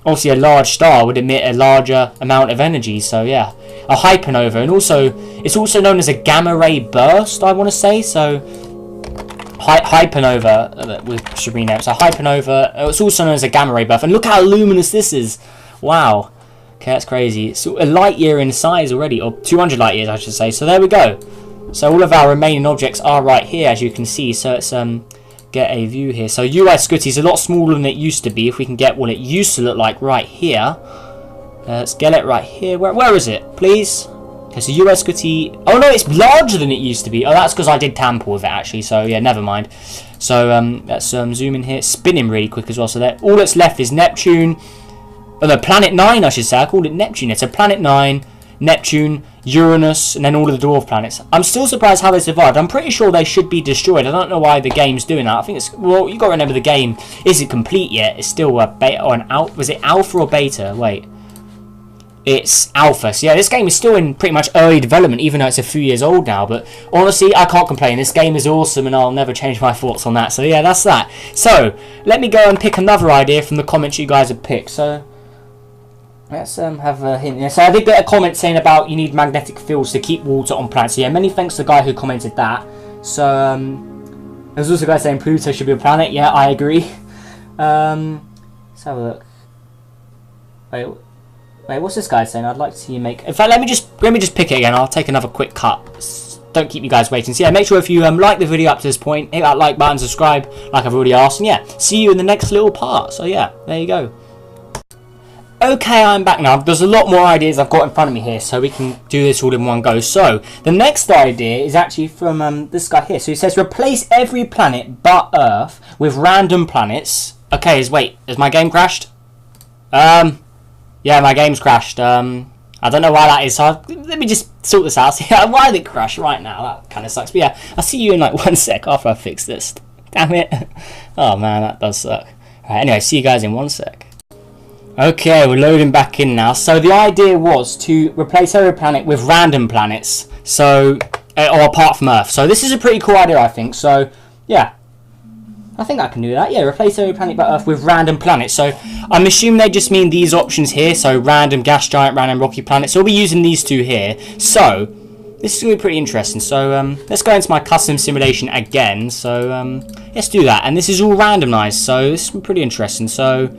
[SPEAKER 1] obviously a large star would emit a larger amount of energy. So yeah, a hypernova. And also, it's also known as a gamma ray burst, I want to say. So hypernova, we should rename it. So hypernova, it's also known as a gamma ray burst. And look how luminous this is. Wow. Okay, that's crazy. It's a light year in size already, or 200 light years, I should say. So there we go. So all of our remaining objects are right here, as you can see. So it's get a view here. So UY Scuti is a lot smaller than it used to be. If we can get what it used to look like right here. Let's get it right here. Where is it? Please. Okay, so UY Scuti. Oh no, it's larger than it used to be. Oh, that's because I did tamper with it actually. So yeah, never mind. So let's zoom in here. It's spinning really quick as well. So that all that's left is Neptune. Oh no, Planet 9 I should say. I called it Neptune. It's a Planet 9, Neptune, Uranus, and then all of the dwarf planets. I'm still surprised how they survived. I'm pretty sure they should be destroyed. I don't know why the game's doing that. I think it's, well, you got to remember the game isn't complete yet. It's still a beta or an alpha. Was it alpha or beta? Wait, it's alpha. So yeah, this game is still in pretty much early development, even though it's a few years old now. But honestly, I can't complain. This game is awesome, and I'll never change my thoughts on that. So yeah, that's that. So let me go and pick another idea from the comments you guys have picked. So let's have a hint here. So I did get a comment saying about you need magnetic fields to keep water on planets. So yeah, many thanks to the guy who commented that. So there's also a guy saying Pluto should be a planet. Yeah, I agree. Let's have a look. Wait, what's this guy saying? I'd like to see you make. In fact, let me just pick it again. I'll take another quick cut. Don't keep you guys waiting. So yeah, make sure if you like the video up to this point, hit that like button, subscribe, like I've already asked, and yeah, see you in the next little part. So yeah, there you go. Okay, I'm back now. There's a lot more ideas I've got in front of me here, so we can do this all in one go. So, the next idea is actually from this guy here. So he says, replace every planet but Earth with random planets. Okay, wait, has my game crashed? Yeah, my game's crashed. I don't know why that is, so let me just sort this out. Why did it crash right now? That kind of sucks. But yeah, I'll see you in like 1 sec after I fix this. Damn it. Oh man, that does suck. Alright, anyway, see you guys in 1 sec. Okay, we're loading back in now. So the idea was to replace every planet with random planets, so or apart from Earth. So this is a pretty cool idea, I think. So yeah, I think I can do that. Yeah, replace every planet but Earth with random planets. So I'm assuming they just mean these options here. So random gas giant, random rocky planet. So we'll be using these two here. So this is going to be pretty interesting. So let's go into my custom simulation again. So let's do that. And this is all randomized, so this is pretty interesting. So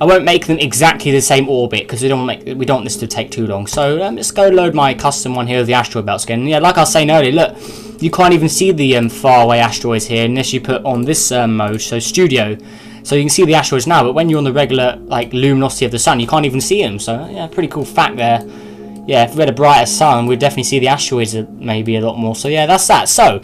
[SPEAKER 1] I won't make them exactly the same orbit because we don't want this to take too long. So let's go load my custom one here with the asteroid belts again. And yeah, like I was saying earlier, look, you can't even see the faraway asteroids here unless you put on this mode, so studio. So you can see the asteroids now, but when you're on the regular like luminosity of the sun, you can't even see them. So yeah, pretty cool fact there. Yeah, if we had a brighter sun, we'd definitely see the asteroids maybe a lot more. So yeah, that's that. So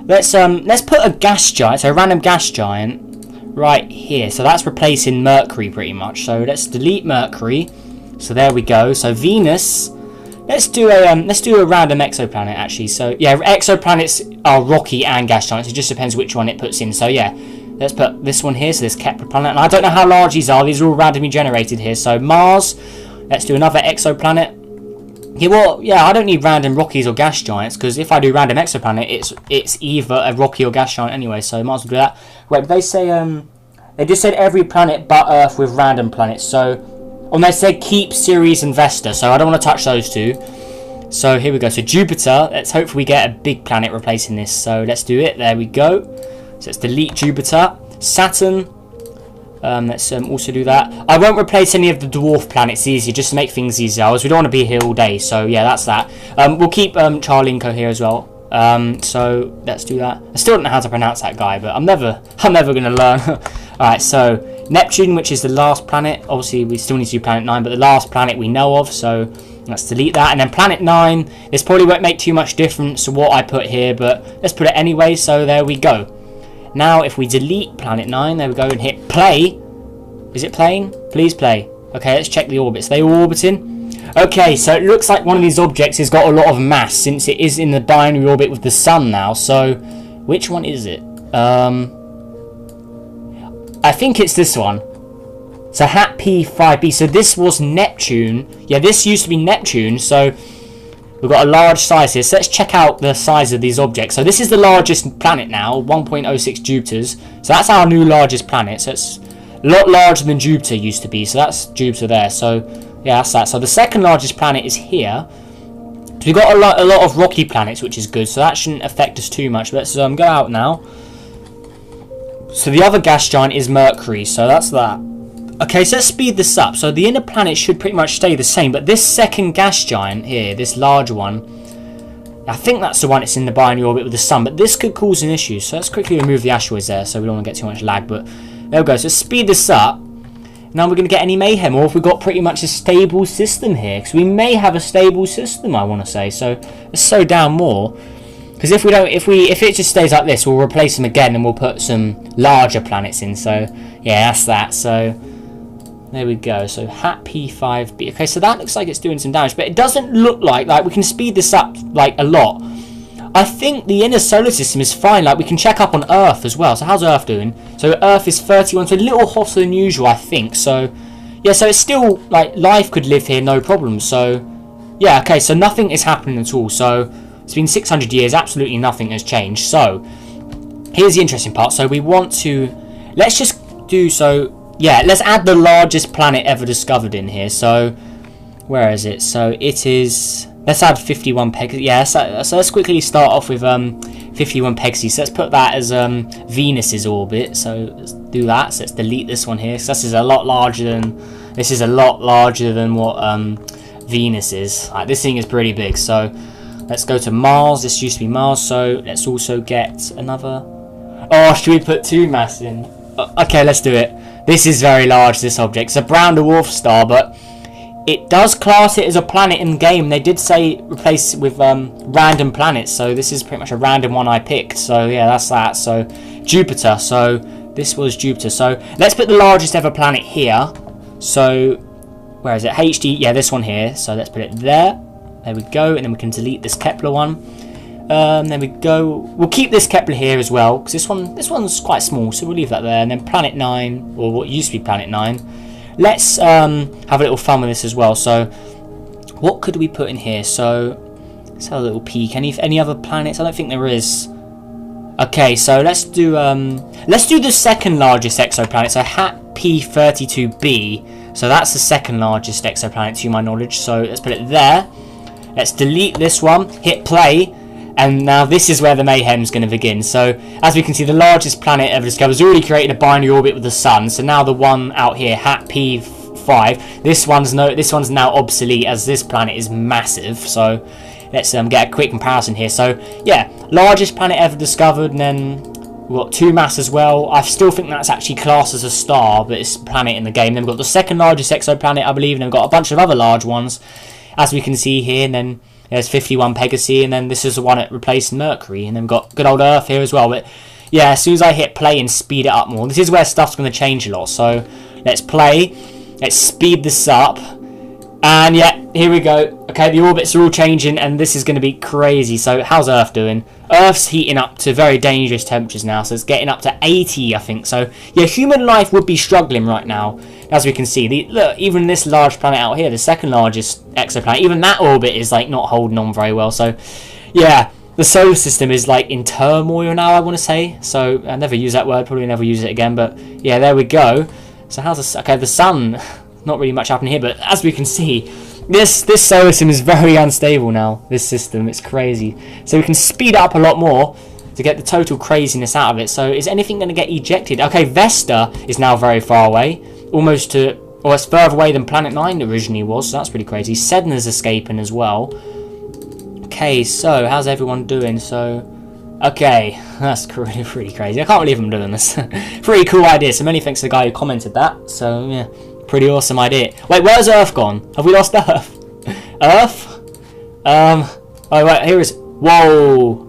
[SPEAKER 1] let's put a gas giant, so a random gas giant, right here. So that's replacing Mercury pretty much. So let's delete Mercury. So there we go. So Venus. Let's do a random exoplanet actually. So yeah, exoplanets are rocky and gas giants. It just depends which one it puts in. So yeah, let's put this one here. So this Kepler planet. And I don't know how large these are. These are all randomly generated here. So Mars. Let's do another exoplanet. Yeah, well, yeah, I don't need random rockies or gas giants because if I do random exoplanet, it's either a rocky or gas giant anyway. So might as well do that. Wait, they say they just said every planet but Earth with random planets. So, and they said keep Ceres and Vesta. So I don't want to touch those two. So here we go. So Jupiter. Let's hope we get a big planet replacing this. So let's do it. There we go. So let's delete Jupiter. Saturn. Let's also do that. I won't replace any of the dwarf planets easier, just to make things easier, as we don't want to be here all day. So yeah, that's that. We'll keep Charlinko here as well. So let's do that. I still don't know how to pronounce that guy, but I'm never gonna learn. Alright, so Neptune, which is the last planet. Obviously we still need to do planet 9, but the last planet we know of, so let's delete that. And then planet 9, this probably won't make too much difference to what I put here, but let's put it anyway. So there we go. Now, if we delete planet 9, there we go, and hit play. Is it playing? Please play. Okay, let's check the orbits. They all orbiting? Okay, so it looks like one of these objects has got a lot of mass since it is in the binary orbit with the sun now. So, which one is it? I think it's this one. So, HAT P5b. So, this was Neptune. Yeah, this used to be Neptune. So, we've got a large size here. So let's check out the size of these objects. So this is the largest planet now, 1.06 Jupiters. So that's our new largest planet. So it's a lot larger than Jupiter used to be. So that's Jupiter there. So yeah, that's that. So the second largest planet is here. So we've got a lot of rocky planets, which is good. So that shouldn't affect us too much. Let's go out now. So the other gas giant is Mercury. So that's that. Okay, so let's speed this up. So the inner planet should pretty much stay the same, but this second gas giant here, this large one, I think that's the one that's in the binary orbit with the sun, but this could cause an issue. So let's quickly remove the asteroids there so we don't want to get too much lag, but there we go. So let's speed this up. Now we're going to get any mayhem, or if we've got pretty much a stable system here, because we may have a stable system, I want to say. So let's slow down more, because if it just stays like this, we'll replace them again and we'll put some larger planets in. So yeah, that's that. So there we go. So HAT P5b. Okay, so that looks like it's doing some damage, but it doesn't look like we can speed this up like a lot. I think the inner solar system is fine. Like we can check up on Earth as well. So how's Earth doing? So Earth is 31, so a little hotter than usual, I think. So yeah, so it's still like life could live here, no problem. So yeah, okay, so nothing is happening at all. So it's been 600 years, absolutely nothing has changed. So here's the interesting part. So we want to, let's just do so. Yeah, let's add the largest planet ever discovered in here. So, where is it? So, it is... Let's add 51 Pegasus. Yeah, so let's quickly start off with 51 Pegasus. So let's put that as Venus's orbit. So, let's do that. So, let's delete this one here. So, this is a lot larger than... This is a lot larger than what Venus is. This thing is pretty big. So, let's go to Mars. This used to be Mars. So, let's also get another... Oh, should we put 2 mass in? Okay, let's do it. This is very large, this object. It's a brown dwarf star, but it does class it as a planet in game. They did say replace it with random planets, so this is pretty much a random one I picked. So yeah, that's that. So Jupiter. So this was Jupiter. So let's put the largest ever planet here. So where is it? HD. Yeah, this one here. So let's put it there. There we go. And then we can delete this Kepler one. There we go. We'll keep this Kepler here as well, because this one's quite small, so we'll leave that there. And then Planet 9, or what used to be Planet 9. Let's have a little fun with this as well. So, what could we put in here? So, let's have a little peek. Any other planets? I don't think there is. Okay, so let's do the second largest exoplanet. So HAT P32b. So that's the second largest exoplanet to my knowledge. So let's put it there. let's delete this one, hit play, and now this is where the mayhem's going to begin. So as we can see, the largest planet ever discovered has already created a binary orbit with the sun. So now the one out here, Hat P5, this one's now obsolete as this planet is massive. So let's get a quick comparison here. So yeah, largest planet ever discovered, and then we've got 2 mass as well. I still think that's actually classed as a star, but it's a planet in the game. Then we've got the second largest exoplanet, I believe, and then we've got a bunch of other large ones, as we can see here. And then there's 51 Pegasi, and then this is the one that replaced Mercury. And then we've got good old Earth here as well. But yeah, as soon as I hit play and speed it up more, this is where stuff's going to change a lot. So let's play. Let's speed this up. And yeah, here we go. Okay, the orbits are all changing, and this is going to be crazy. So how's Earth doing? Earth's heating up to very dangerous temperatures now, so it's getting up to 80, I think. So yeah, human life would be struggling right now, as we can see. Look, even this large planet out here, the second largest exoplanet, even that orbit is like not holding on very well. So yeah, the solar system is like in turmoil now, I want to say. So I never use that word, probably never use it again. But yeah, there we go. So how's this? Okay, the sun. Not really much happening here, but as we can see, this solar system is very unstable now. This system, it's crazy. So we can speed it up a lot more to get the total craziness out of it. So is anything going to get ejected? Okay, Vesta is now very far away, almost to, or it's further away than Planet 9 originally was. So that's pretty crazy. Sedna's escaping as well. Okay, so how's everyone doing? So okay, that's pretty crazy. I can't believe I'm doing this. Pretty cool idea. So many thanks to the guy who commented that. So yeah. Pretty awesome idea. Wait, where's Earth gone? Have we lost Earth? Earth? Oh wait, here is. Whoa.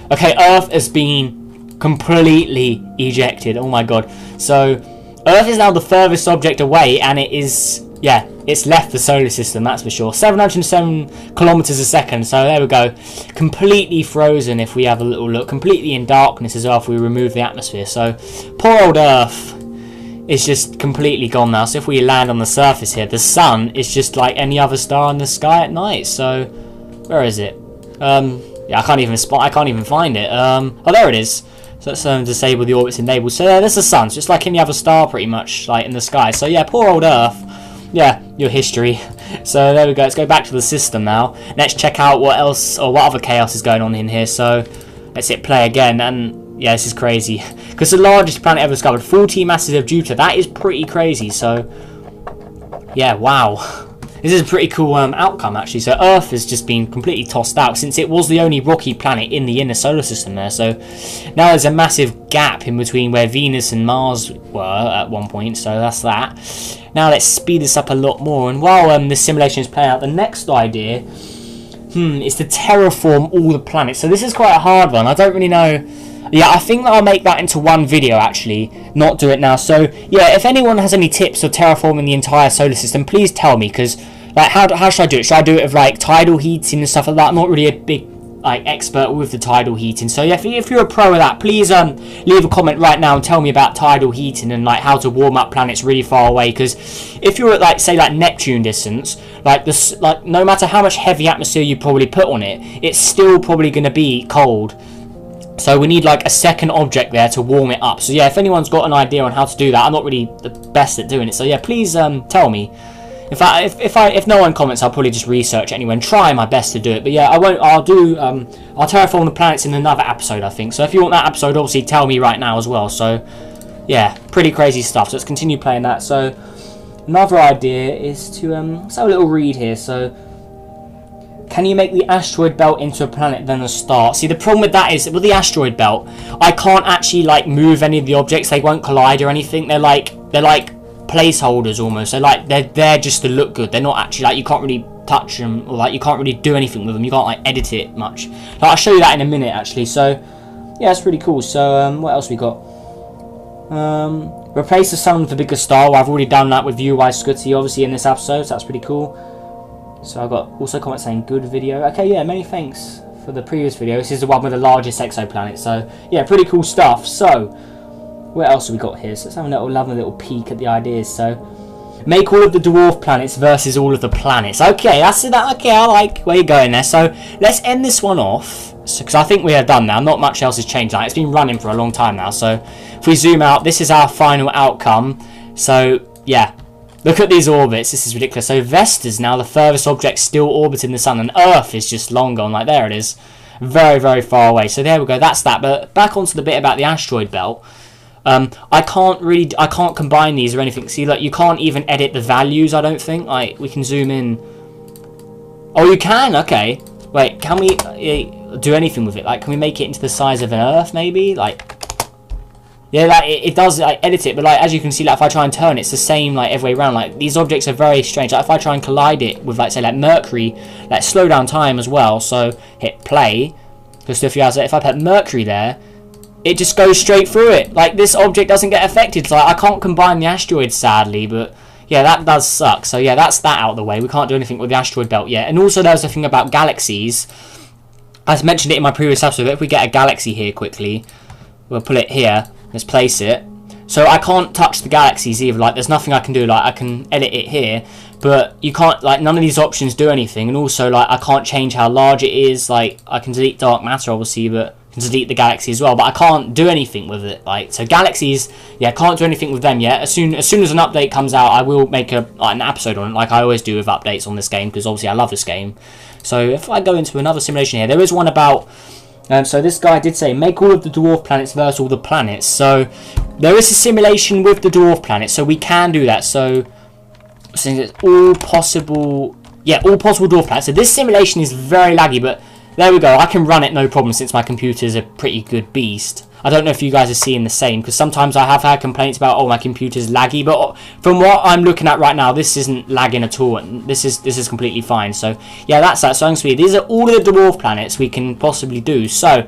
[SPEAKER 1] Okay, Earth has been completely ejected. Oh my god. So Earth is now the furthest object away, and it is, yeah, it's left the solar system. That's for sure. 707 kilometers a second. So there we go. Completely frozen. If we have a little look, completely in darkness as well. If we remove the atmosphere. So poor old Earth. It's just completely gone now. So if we land on the surface here, the sun is just like any other star in the sky at night. So where is it? Yeah, I can't even find it. Oh, there it is. So let's disable the orbits enabled. So yeah, there's the sun. It's just like any other star, pretty much, like in the sky. So yeah, poor old Earth. Yeah, your history. So there we go. Let's go back to the system now. Let's check out what else or what other chaos is going on in here. So let's hit play again, and yeah, this is crazy. Because the largest planet ever discovered, 14 masses of Jupiter. That is pretty crazy. So, yeah, wow. This is a pretty cool outcome, actually. So, Earth has just been completely tossed out since it was the only rocky planet in the inner solar system there. So, now there's a massive gap in between where Venus and Mars were at one point. So, that's that. Now, let's speed this up a lot more. And while this simulation is playing out, the next idea is to terraform all the planets. So, this is quite a hard one. I don't really know. Yeah, I think that I'll make that into one video, actually, not do it now. So, yeah, if anyone has any tips for terraforming the entire solar system, please tell me, because, like, how should I do it? Should I do it with, like, tidal heating and stuff like that? I'm not really a big, like, expert with the tidal heating. So, yeah, if you're a pro of that, please leave a comment right now and tell me about tidal heating and, like, how to warm up planets really far away. Because if you're at, like, say, like, Neptune distance, like, no matter how much heavy atmosphere you probably put on it, it's still probably going to be cold. So we need like a second object there to warm it up. So yeah, if anyone's got an idea on how to do that, I'm not really the best at doing it. So yeah, please tell me. In fact, if no one comments, I'll probably just research it anyway and try my best to do it. But yeah, I'll terraform the planets in another episode, I think. So if you want that episode, obviously tell me right now as well. So yeah, pretty crazy stuff. So let's continue playing that. So another idea is to let's have a little read here. So, can you make the asteroid belt into a planet then a star? See, the problem with that is, with the asteroid belt, I can't actually, like, move any of the objects. They won't collide or anything. They're like placeholders almost. They're there just to look good. They're not actually, like, you can't really touch them, or, like, you can't really do anything with them. You can't, like, edit it much. Like, I'll show you that in a minute, actually. So, yeah, it's pretty cool. So, what else we got? Replace the sun with a bigger star. Well, I've already done that with UY Scutty, obviously, in this episode. So, that's pretty cool. So I got also comments saying good video. Okay, yeah, many thanks for the previous video. This is the one with the largest exoplanet. So yeah, pretty cool stuff. So what else have we got here? So let's have a little peek at the ideas. So make all of the dwarf planets versus all of the planets. Okay, that's it. Okay, I like where you're going there. So let's end this one off. Because I think we are done now. Not much else has changed. Like, it's been running for a long time now. So if we zoom out, this is our final outcome. So yeah. Look at these orbits. This is ridiculous. So Vesta's now the furthest object still orbiting the sun, and Earth is just long gone. Like, there it is. Very, very far away. So there we go. That's that. But back onto the bit about the asteroid belt. I can't combine these or anything. See, like, you can't even edit the values, I don't think. Like, we can zoom in. Oh, you can? Okay. Wait, can we do anything with it? Like, can we make it into the size of an Earth, maybe? Like, yeah, like, it does, like, edit it. But, like, as you can see, like, if I try and turn it, it's the same, like, every way around. Like, these objects are very strange. Like, if I try and collide it with, like, say, like, Mercury, like, slow down time as well. So, hit play. Because if I put Mercury there, it just goes straight through it. Like, this object doesn't get affected. So, like, I can't combine the asteroids, sadly, but yeah, that does suck. So yeah, that's that out of the way. We can't do anything with the asteroid belt yet. And also there's a thing about galaxies. I mentioned it in my previous episode, but if we get a galaxy here quickly, we'll put it here. Let's place it. So I can't touch the galaxies either. Like, there's nothing I can do. Like, I can edit it here, but you can't, like, none of these options do anything. And also, like, I can't change how large it is. Like, I can delete dark matter, obviously, but I can delete the galaxy as well. But I can't do anything with it. Like, so galaxies, yeah, can't do anything with them yet. As soon as an update comes out, I will make an episode on it, like I always do with updates on this game, because obviously I love this game. So if I go into another simulation here, there is one about. So this guy did say, make all of the dwarf planets versus all the planets. So there is a simulation with the dwarf planets, so we can do that. So since it's all possible, yeah, all possible dwarf planets. So this simulation is very laggy, but there we go. I can run it no problem since my computer is a pretty good beast. I don't know if you guys are seeing the same, because sometimes I have had complaints about, oh, my computer's laggy, but from what I'm looking at right now, this isn't lagging at all, and this is completely fine. So yeah, that's that. So these are all of the dwarf planets we can possibly do. So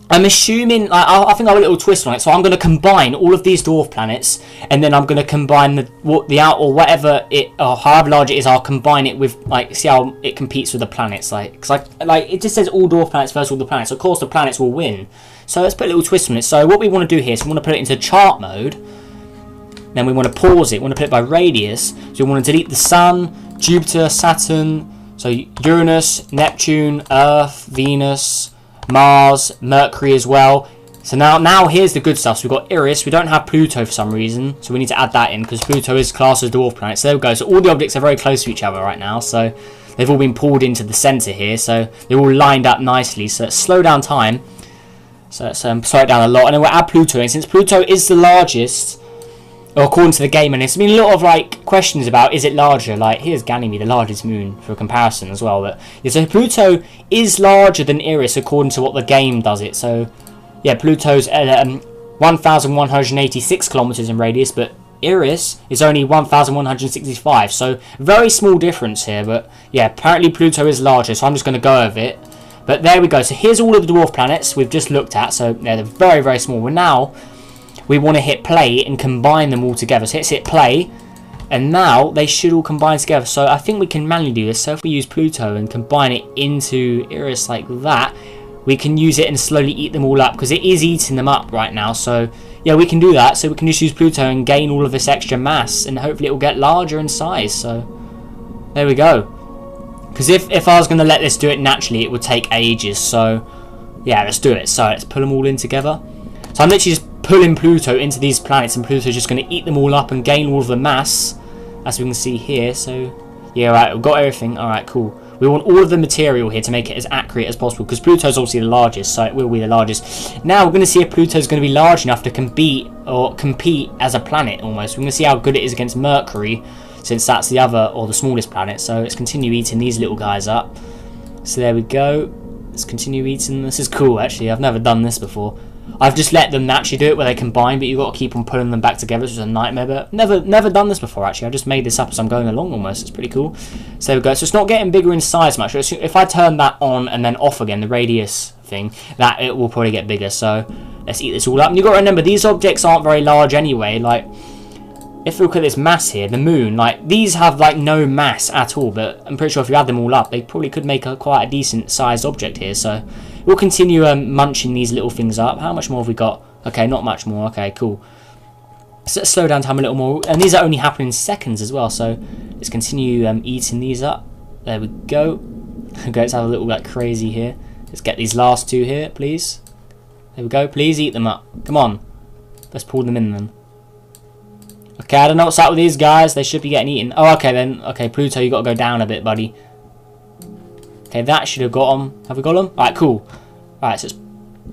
[SPEAKER 1] I'm assuming, I think I have a little twist on it. So I'm going to combine all of these dwarf planets, and then I'm going to combine the out, or whatever it, or however large it is, I'll combine it with, like, see how it competes with the planets. Like, cause like it just says all dwarf planets versus all the planets. Of course, the planets will win. So let's put a little twist on it. So what we want to do here is we want to put it into chart mode. Then we want to pause it. We want to put it by radius. So we want to delete the Sun, Jupiter, Saturn, so Uranus, Neptune, Earth, Venus, Mars, Mercury as well. So now here's the good stuff. So we've got Eris. We don't have Pluto for some reason, so we need to add that in, because Pluto is classed as a dwarf planet. So there we go. So all the objects are very close to each other right now. So they've all been pulled into the center here. So they're all lined up nicely. So let's slow down time. So let's slow it down a lot, and then we'll add Pluto in. Since Pluto is the largest, or according to the game, and there's been a lot of, like, questions about, is it larger? Like, here's Ganymede, the largest moon, for comparison as well. But yeah, so Pluto is larger than Eris according to what the game does it. So yeah, Pluto's 1,186 kilometers in radius, but Eris is only 1,165. So very small difference here. But yeah, apparently Pluto is larger, so I'm just going to go with it. But there we go. So here's all of the dwarf planets we've just looked at. So yeah, they're very, very small. We want to hit play and combine them all together. So let's hit play, and now they should all combine together. So I think we can manually do this. So if we use Pluto and combine it into Eris like that, we can use it and slowly eat them all up, because it is eating them up right now. So yeah, we can do that. So we can just use Pluto and gain all of this extra mass, and hopefully it will get larger in size. So there we go. Because if I was going to let this do it naturally, it would take ages. So yeah, let's do it. So let's pull them all in together. So I'm literally just pulling Pluto into these planets, and Pluto's just going to eat them all up and gain all of the mass, as we can see here. So yeah, right, we've got everything. Alright, cool. We want all of the material here to make it as accurate as possible, because Pluto's obviously the largest, so it will be the largest. Now we're going to see if Pluto's going to be large enough to compete as a planet almost. We're going to see how good it is against Mercury, since that's the other, or the smallest planet. So let's continue eating these little guys up. So there we go. Let's continue eating. This is cool, actually. I've never done this before. I've just let them naturally do it where they combine, but you've got to keep on pulling them back together, which is a nightmare. But never done this before, actually. I just made this up as I'm going along almost. It's pretty cool. So there we go. So it's not getting bigger in size much. If I turn that on and then off again, the radius thing, that it will probably get bigger. So let's eat this all up. And you've got to remember, these objects aren't very large anyway. Like, if we look at this mass here, the moon, like, these have, like, no mass at all. But I'm pretty sure if you add them all up, they probably could make quite a decent sized object here. So we'll continue munching these little things up. How much more have we got? Okay, not much more. Okay, cool. So let's slow down time a little more. And these are only happening in seconds as well. So let's continue eating these up. There we go. Okay, let's have a little, like, crazy here. Let's get these last two here, please. There we go. Please eat them up. Come on. Let's pull them in then. Okay, I don't know what's up with these guys. They should be getting eaten. Oh, okay then. Okay, Pluto, you got to go down a bit, buddy. Okay, that should have got them. Have we got them? Alright, cool. Alright, so let's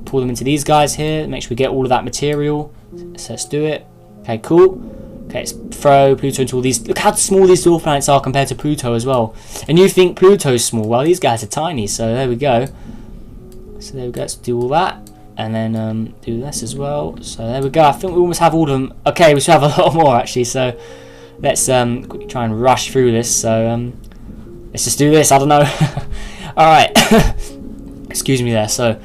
[SPEAKER 1] pull them into these guys here. Make sure we get all of that material. So let's do it. Okay, cool. Okay, let's throw Pluto into all these. Look how small these dwarf planets are compared to Pluto as well. And you think Pluto's small. Well, these guys are tiny, so there we go. So there we go. Let's do all that. And then do this as well. So there we go. I think we almost have all of them. Okay, we should have a lot more actually. So let's quickly try and rush through this. So let's just do this. I don't know. Alright. Excuse me there. So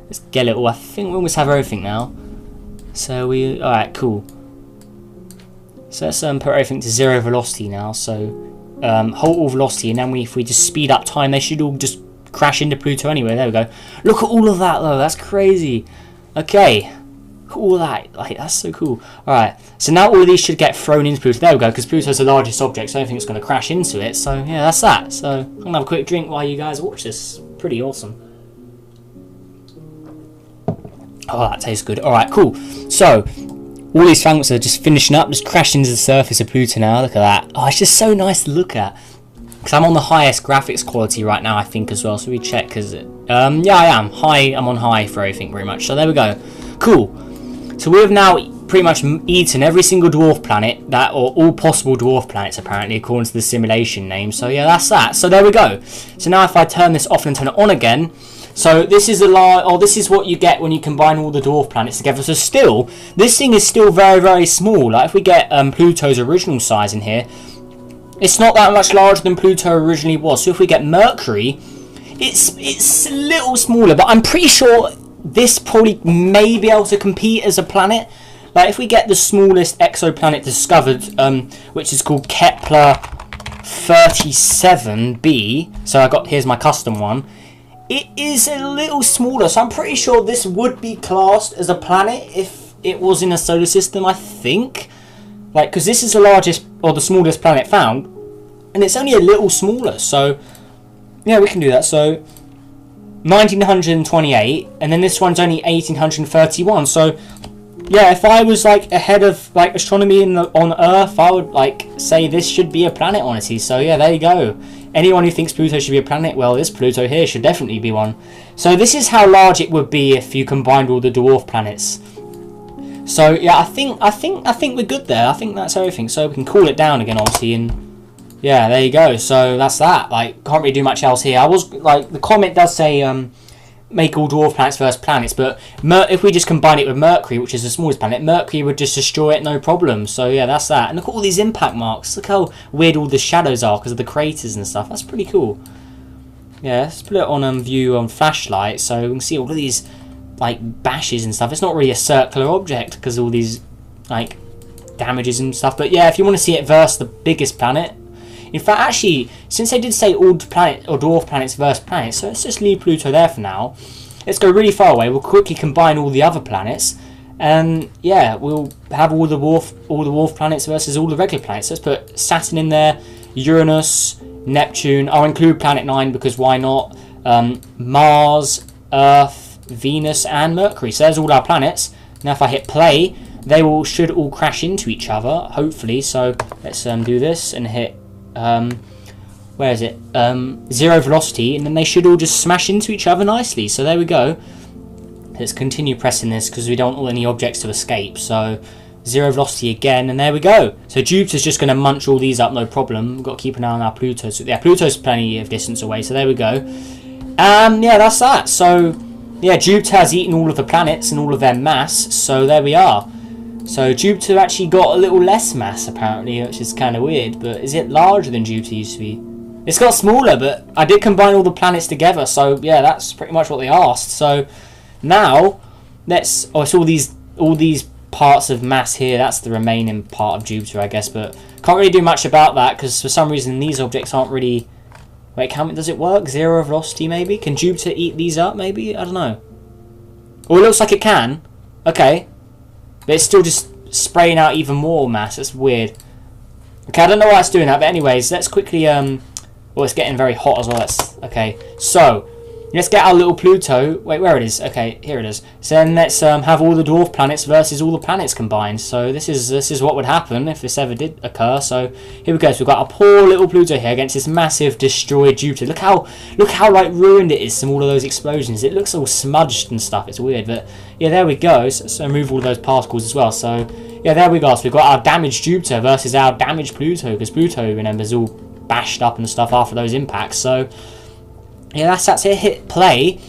[SPEAKER 1] let's get it all. I think we almost have everything now. So we... Alright, cool. So let's put everything to 0 velocity now. So hold all velocity, and then if we just speed up time, they should all just crash into Pluto anyway. There we go. Look at all of that though. That's crazy. Okay. Look at all that. Like, that's so cool. Alright. So now all of these should get thrown into Pluto. There we go. Because Pluto's the largest object, so I don't think it's going to crash into it. So yeah, that's that. So I'm going to have a quick drink while you guys watch this. Pretty awesome. Oh, that tastes good. Alright, cool. So all these planets are just finishing up, just crashing into the surface of Pluto now. Look at that. Oh, it's just so nice to look at. Because I'm on the highest graphics quality right now, I think, as well. So we check, because yeah, I am high. I'm on high for everything, very much. So there we go. Cool. So we have now pretty much eaten every single dwarf planet, or all possible dwarf planets, apparently, according to the simulation name. So yeah, that's that. So there we go. So now if I turn this off and turn it on again, so this is this is what you get when you combine all the dwarf planets together. So still, this thing is still very, very small. Like if we get Pluto's original size in here, it's not that much larger than Pluto originally was. So if we get Mercury, it's a little smaller, but I'm pretty sure this probably may be able to compete as a planet. Like if we get the smallest exoplanet discovered, which is called Kepler 37b. So here's my custom one. It is a little smaller, so I'm pretty sure this would be classed as a planet if it was in a solar system, I think. Like, because this is the largest or the smallest planet found, and it's only a little smaller. So yeah, we can do that. So 1928, and then this one's only 1831. So yeah, if I was like ahead of like astronomy on Earth, I would like say this should be a planet, honestly. So yeah, there you go. Anyone who thinks Pluto should be a planet, well, this Pluto here should definitely be one. So this is how large it would be if you combined all the dwarf planets. So yeah, I think we're good there. I think that's everything. So we can cool it down again, obviously, and yeah, there you go. So that's that. Like, can't really do much else here. I was like, the comment does say make all dwarf planets versus planets, but if we just combine it with Mercury, which is the smallest planet, Mercury would just destroy it, no problem. So yeah, that's that. And look at all these impact marks. Look how weird all the shadows are because of the craters and stuff. That's pretty cool. Yeah, let's put it on view on flashlight so we can see all of these like bashes and stuff. It's not really a circular object because all these like damages and stuff. But yeah, if you want to see it versus the biggest planet. In fact, actually, since they did say all planet or dwarf planets versus planets, so let's just leave Pluto there for now. Let's go really far away. We'll quickly combine all the other planets, and yeah, we'll have all the dwarf planets versus all the regular planets. Let's put Saturn in there, Uranus, Neptune. I'll include Planet 9 because why not? Mars, Earth, Venus, and Mercury. So there's all our planets. Now, if I hit play, they should all crash into each other, hopefully. So let's do this and hit. Where is it? 0 velocity, and then they should all just smash into each other nicely. So there we go. Let's continue pressing this because we don't want any objects to escape. So 0 velocity again, and there we go. So Jupiter's just going to munch all these up, no problem. We've got to keep an eye on our Pluto. So yeah, Pluto's plenty of distance away. So there we go. Yeah, that's that. So yeah, Jupiter has eaten all of the planets and all of their mass. So there we are. So Jupiter actually got a little less mass apparently, which is kind of weird. But is it larger than Jupiter used to be? It's got smaller, but I did combine all the planets together. So yeah, that's pretty much what they asked. So now let's. Oh, it's all these parts of mass here. That's the remaining part of Jupiter, I guess. But can't really do much about that because for some reason these objects aren't really. Wait, does it work? 0 velocity maybe? Can Jupiter eat these up? Maybe, I don't know. Oh, it looks like it can. Okay. But it's still just spraying out even more mass. That's weird. Okay, I don't know why it's doing that. But anyways, let's quickly... well, it's getting very hot as well. Okay. So, Let's get our little Pluto. Wait, where it is? Okay, here it is. So then let's have all the dwarf planets versus all the planets combined. So this is what would happen if this ever did occur. So here we go. So we've got our poor little Pluto here against this massive destroyed Jupiter. Look how like ruined it is from all of those explosions. It looks all smudged and stuff. It's weird, but yeah, there we go. So remove all those particles as well. So yeah, there we go. So we've got our damaged Jupiter versus our damaged Pluto, because Pluto, remember, is all bashed up and stuff after those impacts. So yeah, that's it. Hit play,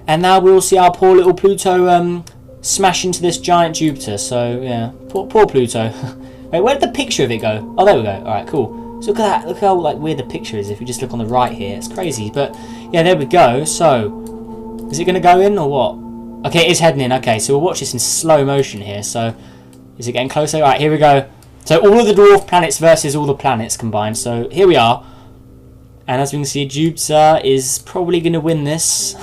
[SPEAKER 1] and now we'll see our poor little Pluto smash into this giant Jupiter. So yeah, poor Pluto. Wait, where did the picture of it go? Oh, there we go. All right, cool. So look at that. Look how like weird the picture is. If you just look on the right here, it's crazy. But yeah, there we go. So is it going to go in or what? Okay, it is heading in. Okay, so we'll watch this in slow motion here. So is it getting closer? All right, here we go. So all of the dwarf planets versus all the planets combined. So here we are. And as we can see, Jupiter is probably going to win this.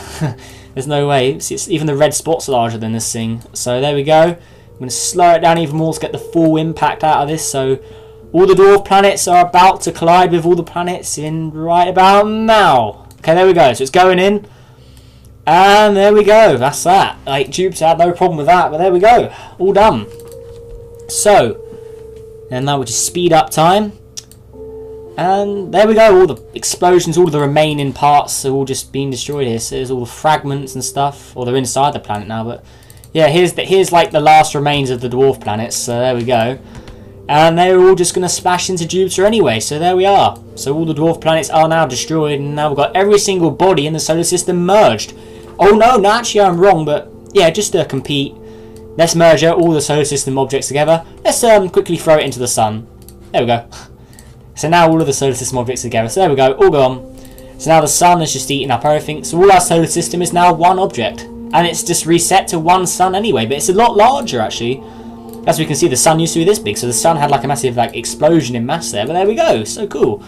[SPEAKER 1] There's no way. See, even the red spots are larger than this thing. So there we go. I'm going to slow it down even more to get the full impact out of this. So all the dwarf planets are about to collide with all the planets in right about now. Okay, there we go. So it's going in. And there we go. That's that. Like, Jupiter had no problem with that. But there we go. All done. So, and now we'll just speed up time. And there we go, all the explosions, all the remaining parts are all just being destroyed here. So there's all the fragments and stuff, or they're inside the planet now, but yeah, here's like the last remains of the dwarf planets, so there we go. And they're all just going to splash into Jupiter anyway, so there we are. So all the dwarf planets are now destroyed, and now we've got every single body in the solar system merged. Oh no, actually I'm wrong, but yeah, just to compete, let's merge all the solar system objects together. Let's quickly throw it into the sun. There we go. So now all of the solar system objects together. So there we go, all gone. So now the sun is just eating up everything. So all our solar system is now one object. And it's just reset to one sun anyway. But it's a lot larger actually. As we can see, the sun used to be this big. So the sun had like a massive like explosion in mass there. But there we go, so cool.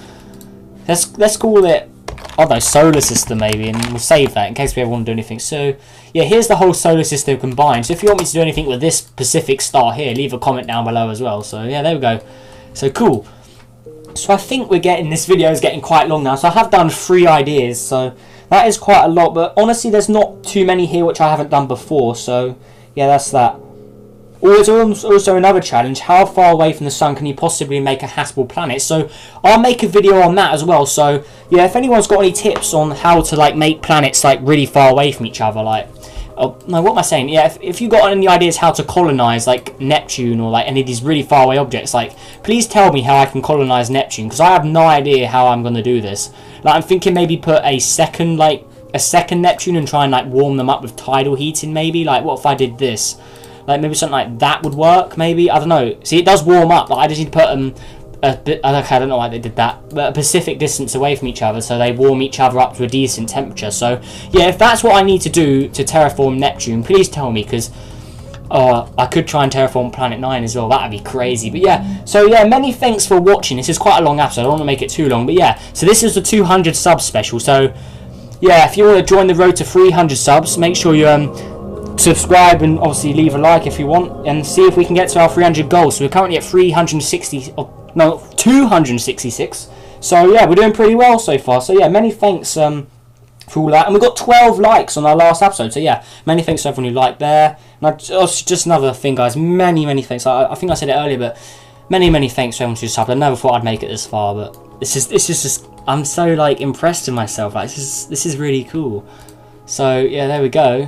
[SPEAKER 1] Let's call it, I don't know, solar system maybe. And we'll save that in case we ever want to do anything. So yeah, here's the whole solar system combined. So if you want me to do anything with this specific star here, leave a comment down below as well. So yeah, there we go. So cool. So I think this video is getting quite long now. So I have done 3 ideas, so that is quite a lot. But honestly, there's not too many here which I haven't done before. So yeah, that's that. There's also another challenge. How far away from the sun can you possibly make a habitable planet? So I'll make a video on that as well. So yeah, if anyone's got any tips on how to like make planets like really far away from each other, like, oh, no, what am I saying? Yeah, if you got any ideas how to colonize like Neptune or like any of these really far away objects, like please tell me how I can colonize Neptune, because I have no idea how I'm going to do this. Like I'm thinking maybe put a second Neptune and try and like warm them up with tidal heating maybe. Like what if I did this? Like maybe something like that would work maybe. I don't know. See, it does warm up. Like I just need to put them a bit, okay, I don't know why they did that, but a Pacific distance away from each other, so they warm each other up to a decent temperature. So yeah, if that's what I need to do to terraform Neptune, please tell me, because I could try and terraform Planet 9 as well. That'd be crazy. But yeah, so yeah, many thanks for watching. This is quite a long episode. I don't want to make it too long, but yeah, so this is the 200 subs special. So yeah, if you want to join the road to 300 subs, make sure you subscribe and obviously leave a like if you want, and see if we can get to our 300 goals. So we're currently at 266. So yeah, we're doing pretty well so far. So yeah, many thanks for all that. And we got 12 likes on our last episode. So yeah, many thanks to everyone who liked there. And just another thing, guys, many thanks. I think I said it earlier, but many thanks to everyone who subbed. I never thought I'd make it this far, but this is just I'm so like impressed with myself. Like this is really cool. So yeah, there we go.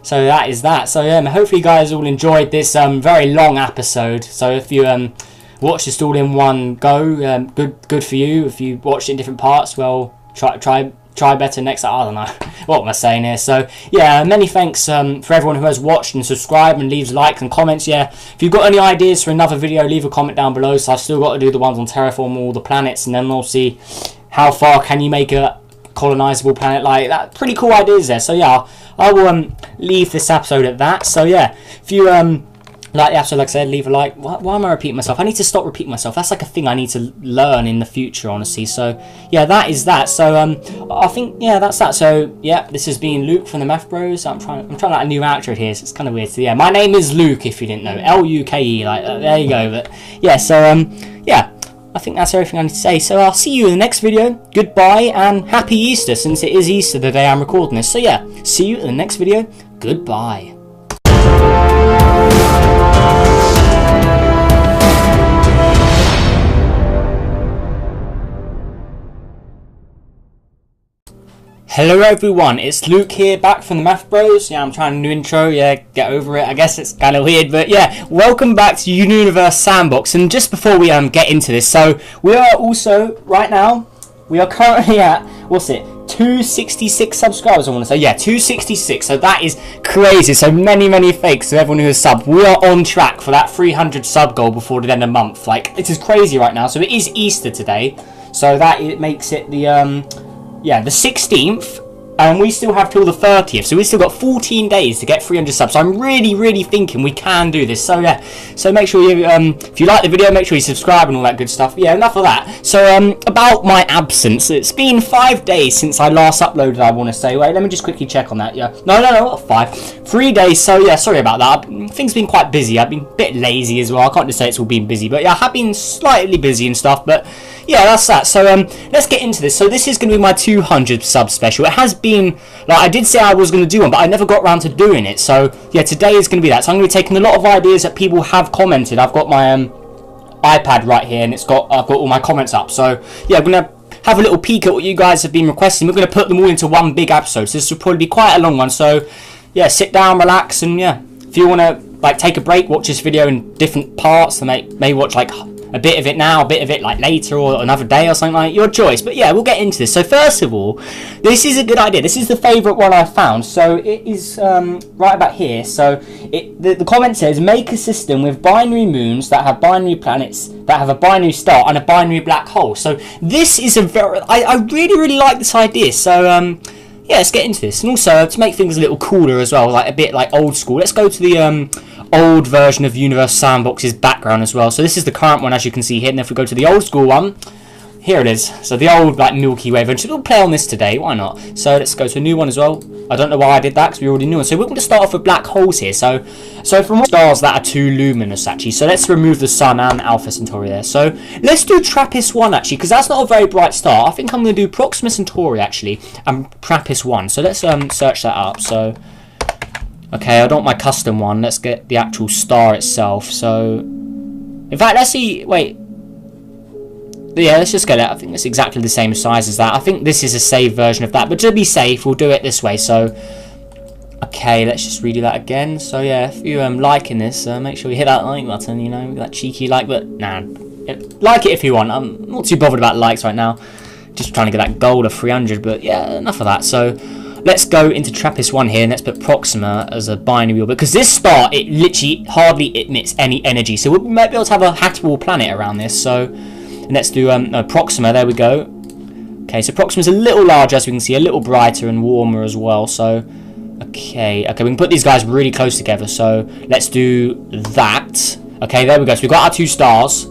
[SPEAKER 1] So that is that. So yeah, hopefully you guys all enjoyed this very long episode. So if you watched this all in one go, good for you. If you watched it in different parts, well, try better next. I don't know what am I saying here. So yeah, many thanks for everyone who has watched and subscribed and leaves likes and comments. Yeah, if you've got any ideas for another video, leave a comment down below. So I've still got to do the ones on terraform all the planets, and then we'll see how far can you make a colonizable planet like that. Pretty cool ideas there. So yeah, I will leave this episode at that. So yeah, if you like the episode, like I said, leave a like. Why am I repeating myself? I need to stop repeating myself. That's like a thing I need to learn in the future, honestly. So yeah, that is that. So I think yeah, that's that. So yeah, this has been Luke from the Math Bros. I'm trying like a new outro here, so it's kind of weird. So yeah, my name is Luke, if you didn't know. Luke, like there you go. But yeah, so yeah, I think that's everything I need to say. So I'll see you in the next video. Goodbye and happy Easter, since it is Easter the day I'm recording this. So yeah, see you in the next video. Goodbye. Hello everyone, it's Luke here, back from the Math Bros. Yeah, I'm trying a new intro, yeah, get over it. I guess it's kind of weird, but yeah, welcome back to Universe Sandbox. And just before we get into this, so we are also, right now, we are currently at, what's it, 266 subscribers, I want to say. Yeah, 266, so that is crazy. So many thanks to everyone who has subbed. We are on track for that 300 sub goal before the end of the month. Like, it is crazy right now. So it is Easter today, so that it makes it the yeah, the 16th, and we still have till the 30th, so we still got 14 days to get 300 subs. So I'm really thinking we can do this. So yeah, so make sure you, if you like the video, make sure you subscribe and all that good stuff. Yeah, enough of that. So about my absence, it's been 5 days since I last uploaded, I want to say. Wait, let me just quickly check on that. Yeah, no, what, 5? 3 days. So yeah, sorry about that. Things been quite busy. I've been a bit lazy as well. I can't just say it's all been busy, but yeah, I have been slightly busy and stuff. But yeah, that's that. So let's get into this. So this is going to be my 200 sub special. It has been, like, I did say I was going to do one, but I never got around to doing it. So yeah, today is going to be that. So I'm going to be taking a lot of ideas that people have commented. I've got my iPad right here, and I've got all my comments up. So yeah, I'm going to have a little peek at what you guys have been requesting. We're going to put them all into one big episode. So this will probably be quite a long one. So yeah, sit down, relax, and yeah, if you want to like take a break, watch this video in different parts, and maybe watch like a bit of it now, a bit of it like later or another day or something, like your choice. But yeah, we'll get into this. So first of all, this is a good idea. This is the favourite one I found. So it is right about here. So the comment says, make a system with binary moons that have binary planets that have a binary star and a binary black hole. So this is a very, I really like this idea. So yeah, let's get into this. And also, to make things a little cooler as well, like a bit like old school, let's go to the old version of Universe Sandbox's background as well. So this is the current one, as you can see here. And if we go to the old school one, here it is. So the old like Milky Way version. We'll play on this today, why not? So let's go to a new one as well. I don't know why I did that, because we already knew it. So we're going to start off with black holes here. So from stars that are too luminous, actually. So let's remove the Sun and Alpha Centauri there. So let's do TRAPPIST-1, actually, because that's not a very bright star. I think I'm going to do Proxima Centauri, actually, and TRAPPIST-1. So let's search that up. So okay, I don't want my custom one. Let's get the actual star itself. So, in fact, let's see. Wait. Yeah, let's just get it. I think it's exactly the same size as that. I think this is a saved version of that. But to be safe, we'll do it this way. So, okay, let's just redo that again. So, yeah, if you're liking this, make sure you hit that like button, you know, that cheeky like button. Nah, like it if you want. I'm not too bothered about likes right now. Just trying to get that goal of 300. But, yeah, enough of that. So let's go into TRAPPIST-1 here, and let's put Proxima as a binary orbit, because this star, it literally hardly emits any energy, so we might be able to have a habitable planet around this. So, and let's do Proxima, there we go. Okay, so Proxima's a little larger, as we can see, a little brighter and warmer as well. So, okay, we can put these guys really close together, so let's do that. Okay, there we go, so we've got our two stars.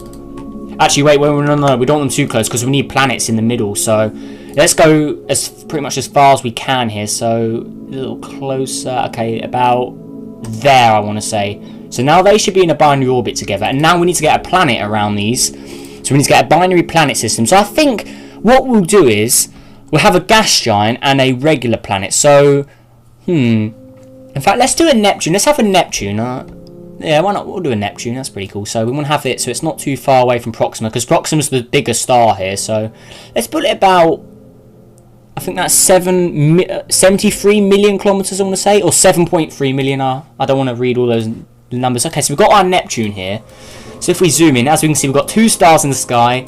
[SPEAKER 1] Actually, wait, no, we don't want them too close, because we need planets in the middle, so let's go as pretty much as far as we can here. So a little closer. Okay, about there, I want to say. So now they should be in a binary orbit together. And now we need to get a planet around these. So we need to get a binary planet system. So I think what we'll do is we'll have a gas giant and a regular planet. So, in fact, let's do a Neptune. Let's have a Neptune. Yeah, why not? We'll do a Neptune. That's pretty cool. So we want to have it so it's not too far away from Proxima, because Proxima's the bigger star here. So let's put it about, I think that's 73 million kilometers, I want to say, or 7.3 million. I don't want to read all those numbers. Okay, so we've got our Neptune here. So if we zoom in, as we can see, we've got two stars in the sky.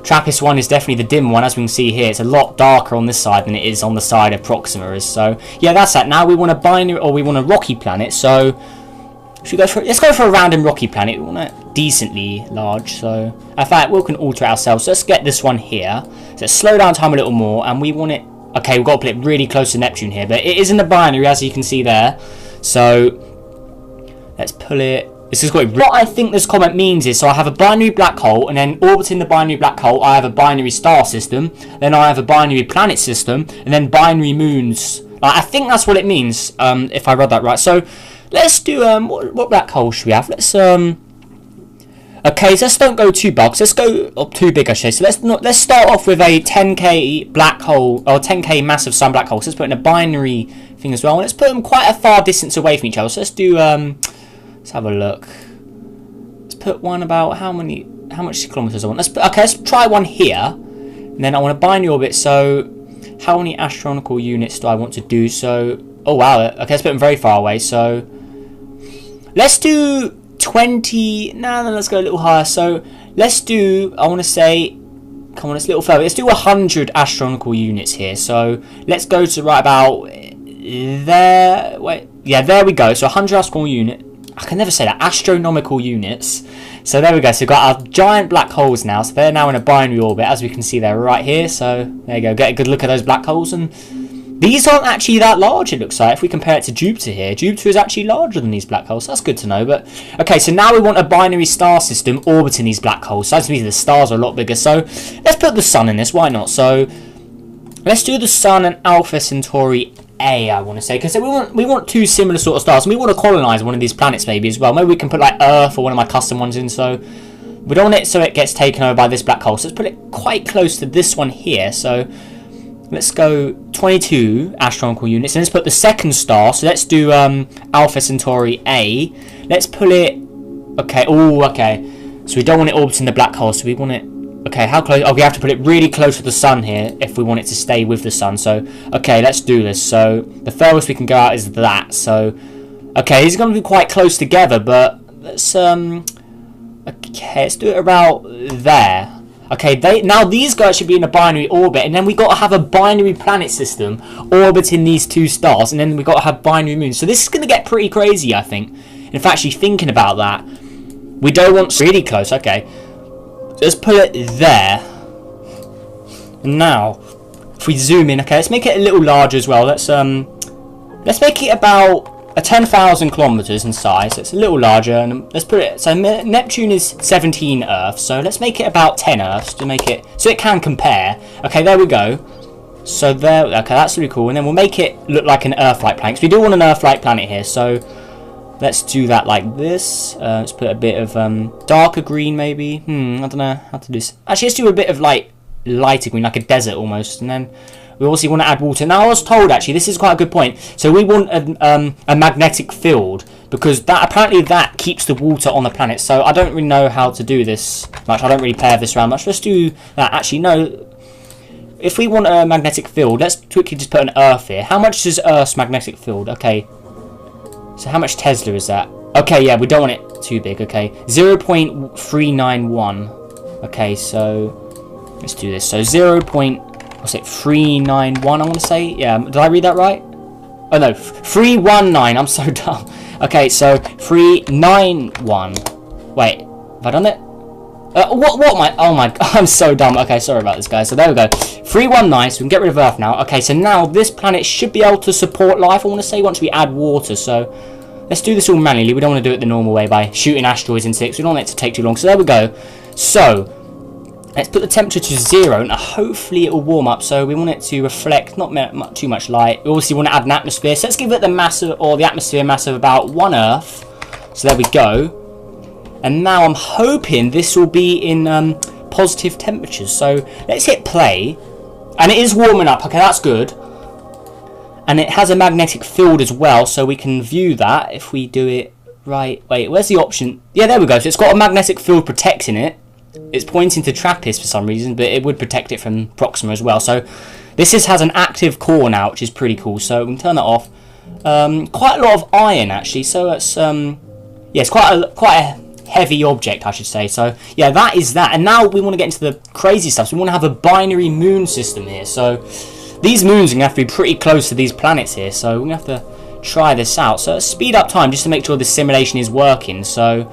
[SPEAKER 1] TRAPPIST-1 is definitely the dim one, as we can see here. It's a lot darker on this side than it is on the side of Proxima is. So yeah, that's that. Now we want a binary, or we want a rocky planet. So should we go for? Let's go for a random rocky planet. We want it decently large. So in fact, we can alter it ourselves. So let's get this one here. So let's slow down time a little more, and we want it. Okay, we've got to put it really close to Neptune here, but it is in the binary, as you can see there. So let's pull it. This is what I think this comment means is, so I have a binary black hole, and then orbiting the binary black hole, I have a binary star system. Then I have a binary planet system, and then binary moons. I think that's what it means, if I read that right. So let's do what black hole should we have? Let's Okay, so let's don't go too big. Let's go up too big, I should say. So let's start off with a 10k black hole or 10k massive sun black hole. So let's put in a binary thing as well. And let's put them quite a far distance away from each other. So let's do let's have a look. Let's put one about how much kilometers I want. Let's try one here. And then I want a binary orbit. So how many astronomical units do I want to do? So oh wow. Okay, let's put them very far away. So let's do 20. No, let's go a little higher. So let's do, I want to say, come on, it's a little further. Let's do 100 astronomical units here. So let's go to right about there. Wait, yeah, there we go. So 100 astronomical unit. I can never say that. Astronomical units. So there we go. So we've got our giant black holes now. So they're now in a binary orbit, as we can see. They're right here. So there you go. Get a good look at those black holes. And these aren't actually that large, it looks like, if we compare it to Jupiter here. Jupiter is actually larger than these black holes. That's good to know. But okay, so now we want a binary star system orbiting these black holes. So that means the stars are a lot bigger. So let's put the sun in this. Why not? So let's do the sun and Alpha Centauri A, I want to say, because we want two similar sort of stars, and we want to colonize one of these planets maybe as well. Maybe we can put like Earth or one of my custom ones in. So we don't want it so it gets taken over by this black hole. So let's put it quite close to this one here. So let's go 22 astronomical units, and let's put the second star. So let's do Alpha Centauri A. Let's pull it. Okay. Oh, okay. So we don't want it orbiting the black hole. So we want it. Okay, how close? Oh, we have to put it really close to the sun here if we want it to stay with the sun. So okay, let's do this. So the furthest we can go out is that. So okay, these are going to be quite close together, but let's okay, let's do it about there. Okay, now these guys should be in a binary orbit, and then we got to have a binary planet system orbiting these two stars, and then we got to have binary moons. So this is going to get pretty crazy, I think. And if actually thinking about that, we don't want really close. Okay, so let's put it there. And now, if we zoom in, okay, let's make it a little larger as well. Let's make it about 10,000 kilometers in size. So it's a little larger, and let's put it. So Neptune is 17 Earths, so let's make it about 10 Earths to make it so it can compare. Okay, there we go. So there. Okay, that's really cool. And then we'll make it look like an Earth-like planet, because we do want an Earth-like planet here. So let's do that like this. Let's put a bit of darker green, maybe. I don't know how to do this. Actually, let's do a bit of like lighter green, like a desert almost, and then we also want to add water. Now, I was told, actually, this is quite a good point. So we want a magnetic field, because apparently that keeps the water on the planet. So I don't really know how to do this much. I don't really play this around much. Let's do that. Actually, no. If we want a magnetic field, let's quickly just put an Earth here. How much is Earth's magnetic field? Okay. So how much Tesla is that? Okay, yeah, we don't want it too big. Okay. 0.391. Okay, so let's do this. So 391, I want to say. Yeah, did I read that right? Oh no, 319. I'm so dumb. Okay, so 391. Wait, have I done it? What am I? Oh my god, I'm so dumb. Okay, sorry about this, guys. So there we go. 319. So we can get rid of Earth now. Okay, so now this planet should be able to support life, I want to say, once we add water. So let's do this all manually. We don't want to do it the normal way by shooting asteroids into it. We don't want it to take too long. So there we go. So let's put the temperature to 0, and hopefully it will warm up. So we want it to reflect not too much light. We obviously want to add an atmosphere. So let's give it the mass of, or the atmosphere mass of about 1 Earth. So there we go. And now I'm hoping this will be in positive temperatures. So let's hit play. And it is warming up. Okay, that's good. And it has a magnetic field as well, so we can view that if we do it right. Wait, where's the option? Yeah, there we go. So it's got a magnetic field protecting it. It's pointing to TRAPPIST for some reason, but it would protect it from Proxima as well. So this has an active core now, which is pretty cool. So we can turn that off. Quite a lot of iron actually. So it's yeah, it's quite a heavy object, I should say. So yeah, that is that. And now we want to get into the crazy stuff. So we want to have a binary moon system here. So these moons are going to have to be pretty close to these planets here. So we're going to have to try this out. So let's speed up time just to make sure this simulation is working. So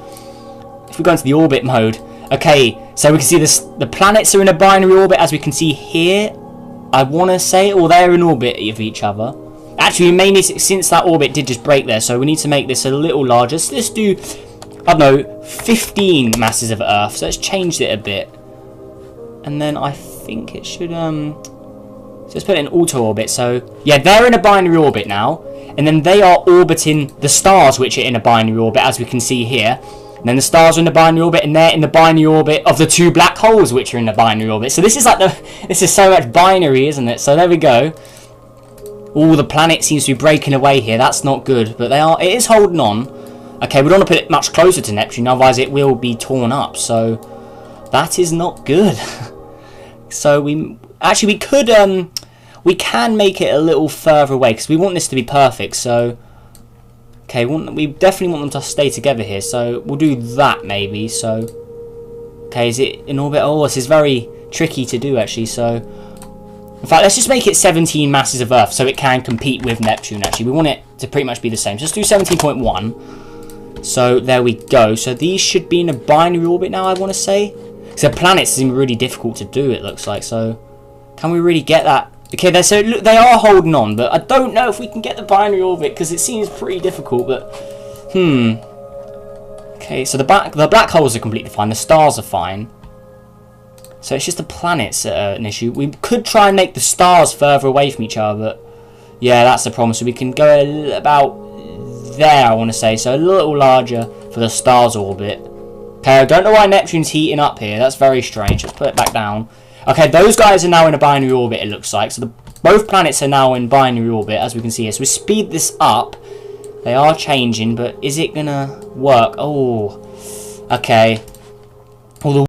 [SPEAKER 1] if we go into the orbit mode. Okay, so we can see this. The planets are in a binary orbit, as we can see here. I want to say, or they're in orbit of each other. Actually, we may need to, since that orbit did just break there, so we need to make this a little larger. So let's do, I don't know, 15 masses of Earth. So let's change it a bit, and then I think it should so let's put it in auto orbit. So yeah, they're in a binary orbit now, and then they are orbiting the stars, which are in a binary orbit, as we can see here. And then the stars are in the binary orbit, and they're in the binary orbit of the 2 black holes, which are in the binary orbit. So this is like this is so much binary, isn't it? So there we go. All the planet seems to be breaking away here. That's not good, but it is holding on. Okay, we don't want to put it much closer to Neptune, otherwise it will be torn up. So that is not good. So we could we can make it a little further away because we want this to be perfect. So okay, we definitely want them to stay together here. So we'll do that maybe. So okay, is it in orbit? Oh, this is very tricky to do actually. So in fact, let's just make it 17 masses of Earth so it can compete with Neptune. Actually, we want it to pretty much be the same. So let's do 17.1. So there we go. So these should be in a binary orbit now, I want to say. So planets seem really difficult to do, it looks like. So can we really get that? Okay, they are holding on, but I don't know if we can get the binary orbit because it seems pretty difficult. But okay, so the black holes are completely fine. The stars are fine. So it's just the planets that are an issue. We could try and make the stars further away from each other, but yeah, that's the problem. So we can go about there, I want to say. So a little larger for the stars orbit. Okay, I don't know why Neptune's heating up here. That's very strange. Let's put it back down. Okay, those guys are now in a binary orbit, it looks like. So both planets are now in binary orbit, as we can see here. So we speed this up. They are changing, but is it going to work? Oh, okay.